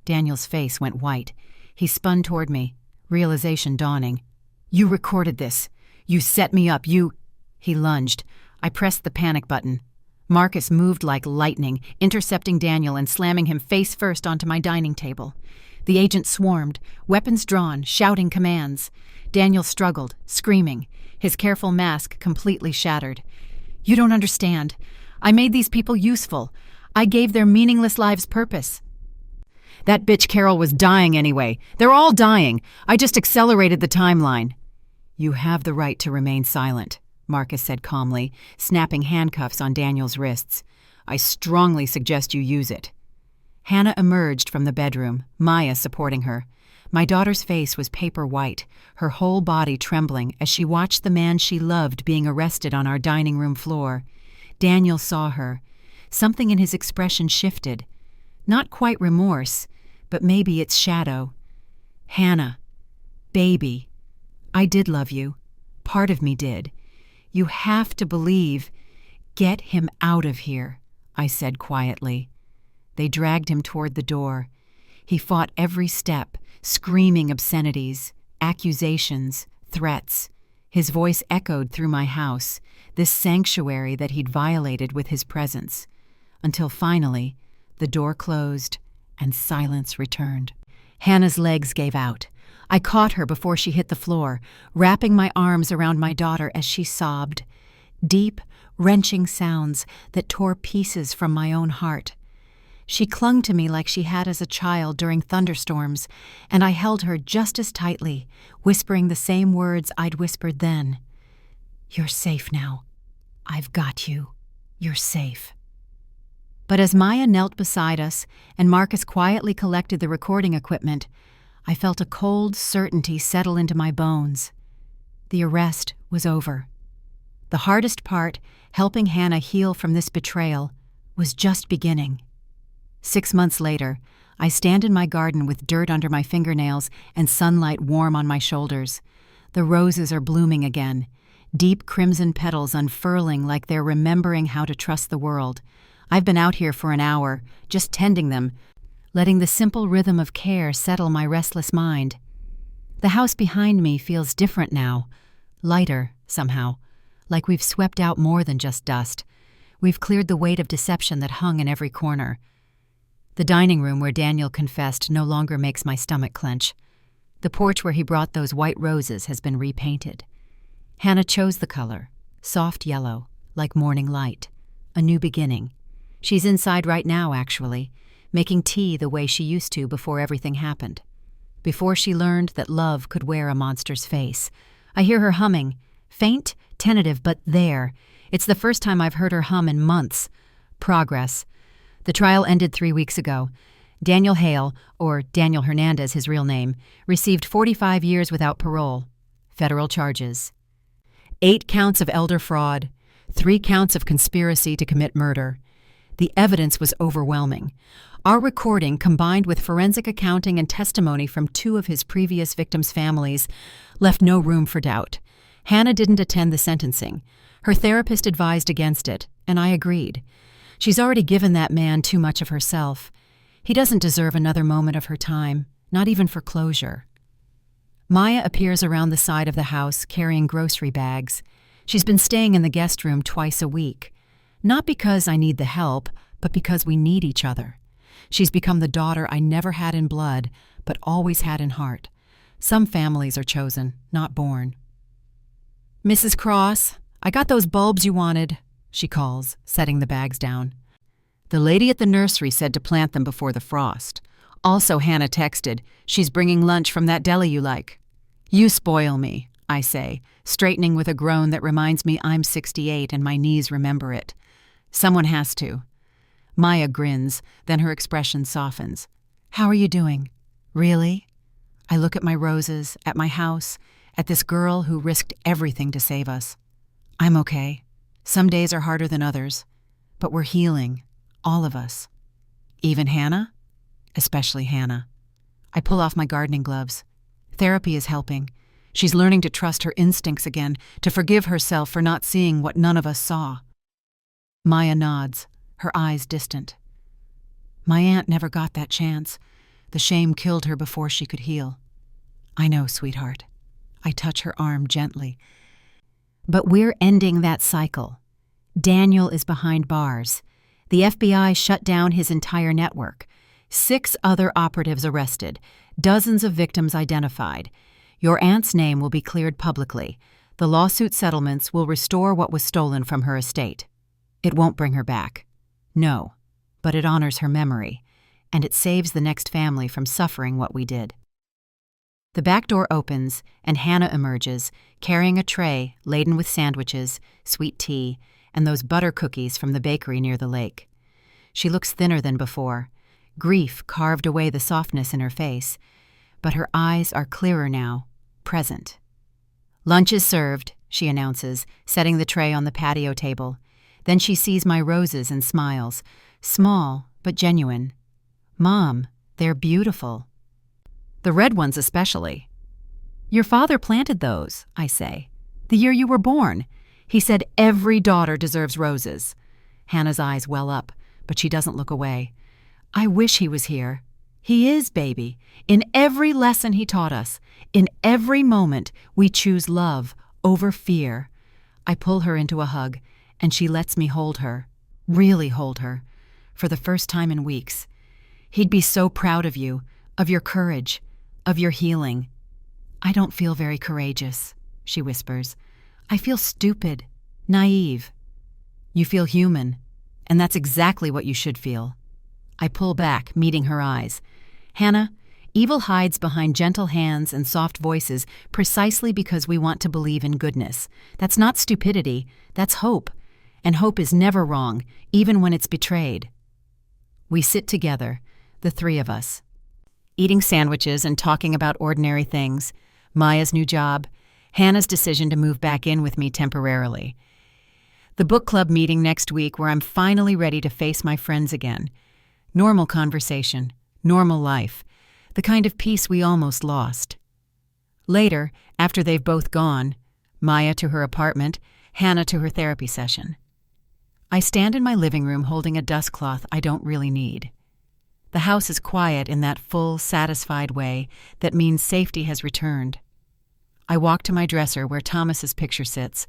Daniel's face went white. He spun toward me, realization dawning. You recorded this. You set me up. He lunged. I pressed the panic button. Marcus moved like lightning, intercepting Daniel and slamming him face first onto my dining table. The agents swarmed, weapons drawn, shouting commands. Daniel struggled, screaming, his careful mask completely shattered. You don't understand. I made these people useful. I gave their meaningless lives purpose. That bitch Carol was dying anyway. They're all dying. I just accelerated the timeline. You have the right to remain silent, Marcus said calmly, snapping handcuffs on Daniel's wrists. I strongly suggest you use it. Hannah emerged from the bedroom, Maya supporting her. My daughter's face was paper white, her whole body trembling as she watched the man she loved being arrested on our dining room floor. Daniel saw her. Something in his expression shifted. Not quite remorse, but maybe its shadow. Hannah, baby, I did love you. Part of me did. You have to believe. Get him out of here, I said quietly. They dragged him toward the door. He fought every step, screaming obscenities, accusations, threats. His voice echoed through my house, this sanctuary that he'd violated with his presence, until finally the door closed and silence returned. Hannah's legs gave out. I caught her before she hit the floor, wrapping my arms around my daughter as she sobbed. Deep, wrenching sounds that tore pieces from my own heart. She clung to me like she had as a child during thunderstorms, and I held her just as tightly, whispering the same words I'd whispered then. You're safe now. I've got you. You're safe. But as Maya knelt beside us and Marcus quietly collected the recording equipment, I felt a cold certainty settle into my bones. The arrest was over. The hardest part, helping Hannah heal from this betrayal, was just beginning. 6 months later, I stand in my garden with dirt under my fingernails and sunlight warm on my shoulders. The roses are blooming again, deep crimson petals unfurling like they're remembering how to trust the world. I've been out here for an hour, just tending them, letting the simple rhythm of care settle my restless mind. The house behind me feels different now, lighter, somehow, like we've swept out more than just dust. We've cleared the weight of deception that hung in every corner. The dining room where Daniel confessed no longer makes my stomach clench. The porch where he brought those white roses has been repainted. Hannah chose the color, soft yellow, like morning light. A new beginning. She's inside right now, actually, making tea the way she used to before everything happened. Before she learned that love could wear a monster's face. I hear her humming. Faint, tentative, but there. It's the first time I've heard her hum in months. Progress. The trial ended 3 weeks ago. Daniel Hale, or Daniel Hernandez, his real name, received 45 years without parole. Federal charges. 8 counts of elder fraud, 3 counts of conspiracy to commit murder. The evidence was overwhelming. Our recording, combined with forensic accounting and testimony from 2 of his previous victims' families, left no room for doubt. Hannah didn't attend the sentencing. Her therapist advised against it, and I agreed. She's already given that man too much of herself. He doesn't deserve another moment of her time, not even for closure. Maya appears around the side of the house carrying grocery bags. She's been staying in the guest room twice a week. Not because I need the help, but because we need each other. She's become the daughter I never had in blood, but always had in heart. Some families are chosen, not born. "Mrs. Cross, I got those bulbs you wanted," she calls, setting the bags down. The lady at the nursery said to plant them before the frost. Also, Hannah texted, "She's bringing lunch from that deli you like." "You spoil me," I say, straightening with a groan that reminds me I'm 68 and my knees remember it. "Someone has to." Maya grins, then her expression softens. "How are you doing?" "Really?" I look at my roses, at my house, at this girl who risked everything to save us. "I'm okay. Some days are harder than others, but we're healing, all of us." "Even Hannah?" "Especially Hannah." I pull off my gardening gloves. Therapy is helping. She's learning to trust her instincts again, to forgive herself for not seeing what none of us saw. Maya nods, her eyes distant. "My aunt never got that chance. The shame killed her before she could heal." "I know, sweetheart." I touch her arm gently. "But we're ending that cycle. Daniel is behind bars. The FBI shut down his entire network. 6 other operatives arrested, dozens of victims identified. Your aunt's name will be cleared publicly. The lawsuit settlements will restore what was stolen from her estate. It won't bring her back. No, but it honors her memory, and it saves the next family from suffering what we did." The back door opens, and Hannah emerges, carrying a tray laden with sandwiches, sweet tea, and those butter cookies from the bakery near the lake. She looks thinner than before. Grief carved away the softness in her face, but her eyes are clearer now, present. "Lunch is served," she announces, setting the tray on the patio table. Then she sees my roses and smiles, small but genuine. "Mom, they're beautiful." "The red ones especially." "Your father planted those," I say, "the year you were born. He said every daughter deserves roses." Hannah's eyes well up, but she doesn't look away. "I wish he was here. He is, baby. In every lesson he taught us, in every moment, we choose love over fear." I pull her into a hug, and she lets me hold her, really hold her, for the first time in weeks. "He'd be so proud of you, of your courage, of your healing." "I don't feel very courageous," she whispers. "I feel stupid, naive." "You feel human, and that's exactly what you should feel." I pull back, meeting her eyes. "Hannah, evil hides behind gentle hands and soft voices precisely because we want to believe in goodness. That's not stupidity, that's hope. And hope is never wrong, even when it's betrayed." We sit together, the 3 of us, eating sandwiches and talking about ordinary things, Maya's new job, Hannah's decision to move back in with me temporarily. The book club meeting next week where I'm finally ready to face my friends again. Normal conversation, normal life, the kind of peace we almost lost. Later, after they've both gone, Maya to her apartment, Hannah to her therapy session. I stand in my living room holding a dust cloth I don't really need. The house is quiet in that full, satisfied way that means safety has returned. I walk to my dresser where Thomas's picture sits,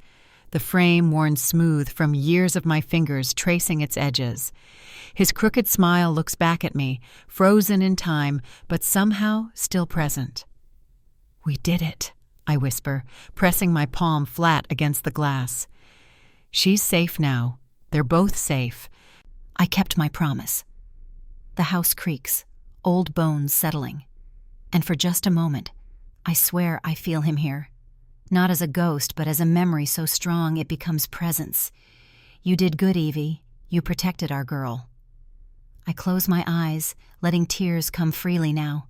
the frame worn smooth from years of my fingers tracing its edges. His crooked smile looks back at me, frozen in time, but somehow still present. We did it, I whisper, pressing my palm flat against the glass. She's safe now. They're both safe. I kept my promise. The house creaks, old bones settling. And for just a moment, I swear I feel him here. Not as a ghost, but as a memory so strong it becomes presence. You did good, Evie. You protected our girl. I close my eyes, letting tears come freely now.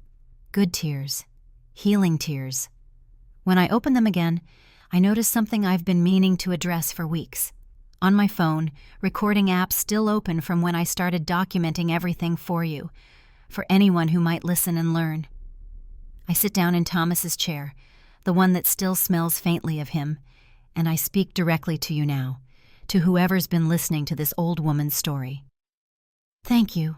Good tears. Healing tears. When I open them again, I notice something I've been meaning to address for weeks. On my phone, recording app still open from when I started documenting everything for you, for anyone who might listen and learn. I sit down in Thomas's chair, the one that still smells faintly of him, and I speak directly to you now, to whoever's been listening to this old woman's story. Thank you.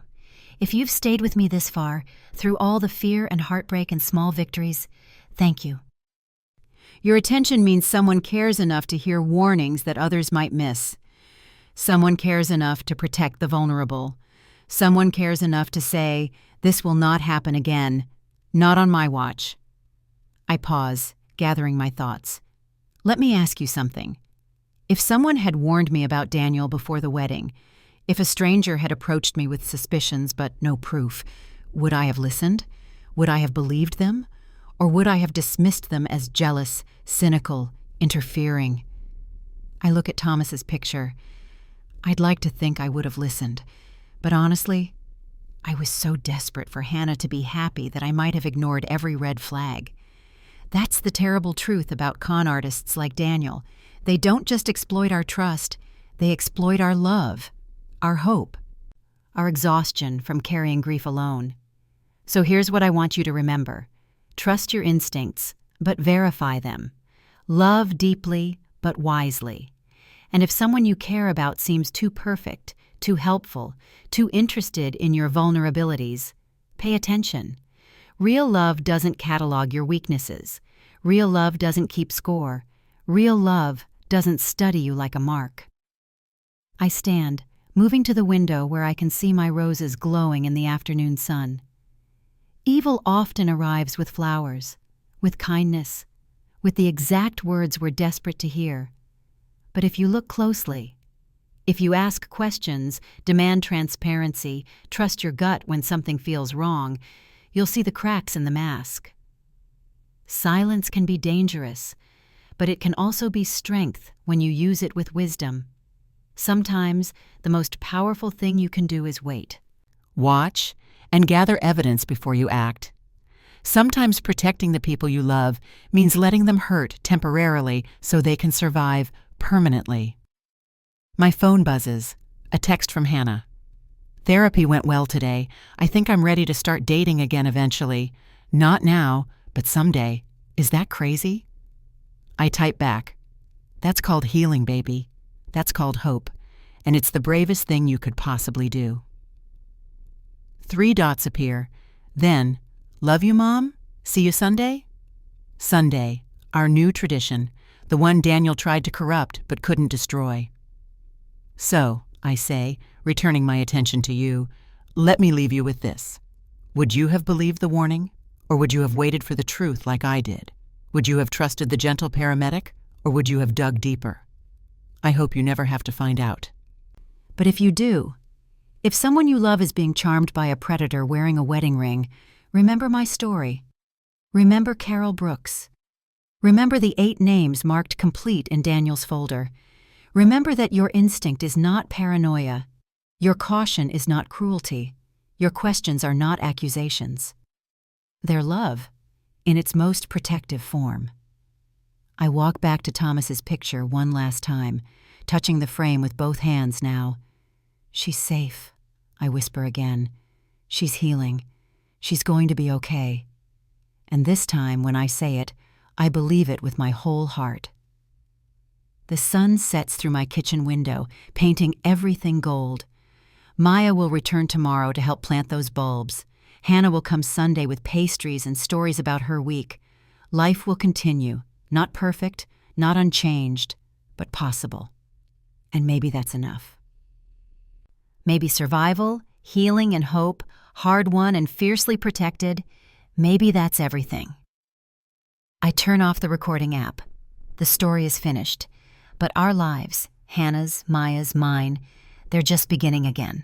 If you've stayed with me this far, through all the fear and heartbreak and small victories, thank you. Your attention means someone cares enough to hear warnings that others might miss. Someone cares enough to protect the vulnerable. Someone cares enough to say, this will not happen again, not on my watch. I pause, gathering my thoughts. Let me ask you something. If someone had warned me about Daniel before the wedding, if a stranger had approached me with suspicions but no proof, would I have listened? Would I have believed them? Or would I have dismissed them as jealous, cynical, interfering? I look at Thomas's picture. I'd like to think I would have listened, but honestly, I was so desperate for Hannah to be happy that I might have ignored every red flag. That's the terrible truth about con artists like Daniel. They don't just exploit our trust, they exploit our love, our hope, our exhaustion from carrying grief alone. So here's what I want you to remember. Trust your instincts, but verify them. Love deeply, but wisely. And if someone you care about seems too perfect, too helpful, too interested in your vulnerabilities, pay attention. Real love doesn't catalog your weaknesses. Real love doesn't keep score. Real love doesn't study you like a mark. I stand, moving to the window where I can see my roses glowing in the afternoon sun. Evil often arrives with flowers, with kindness, with the exact words we're desperate to hear. But if you look closely, if you ask questions, demand transparency, trust your gut when something feels wrong, you'll see the cracks in the mask. Silence can be dangerous, but it can also be strength when you use it with wisdom. Sometimes, the most powerful thing you can do is wait. Watch and gather evidence before you act. Sometimes protecting the people you love means letting them hurt temporarily so they can survive permanently. My phone buzzes. A text from Hannah. Therapy went well today. I think I'm ready to start dating again eventually. Not now, but someday. Is that crazy? I type back. That's called healing, baby. That's called hope. And it's the bravest thing you could possibly do. 3 dots appear. Then, love you, Mom? See you Sunday? Sunday, our new tradition, the one Daniel tried to corrupt but couldn't destroy. So, I say, returning my attention to you, let me leave you with this. Would you have believed the warning? Or would you have waited for the truth like I did? Would you have trusted the gentle paramedic? Or would you have dug deeper? I hope you never have to find out. But if you do, if someone you love is being charmed by a predator wearing a wedding ring, remember my story. Remember Carol Brooks. Remember the 8 names marked complete in Daniel's folder. Remember that your instinct is not paranoia. Your caution is not cruelty. Your questions are not accusations. They're love, in its most protective form. I walk back to Thomas's picture one last time, touching the frame with both hands now. She's safe, I whisper again. She's healing. She's going to be okay. And this time, when I say it, I believe it with my whole heart. The sun sets through my kitchen window, painting everything gold. Maya will return tomorrow to help plant those bulbs. Hannah will come Sunday with pastries and stories about her week. Life will continue, not perfect, not unchanged, but possible. And maybe that's enough. Maybe survival, healing and hope, hard won and fiercely protected, maybe that's everything. I turn off the recording app. The story is finished, but our lives, Hannah's, Maya's, mine, they're just beginning again.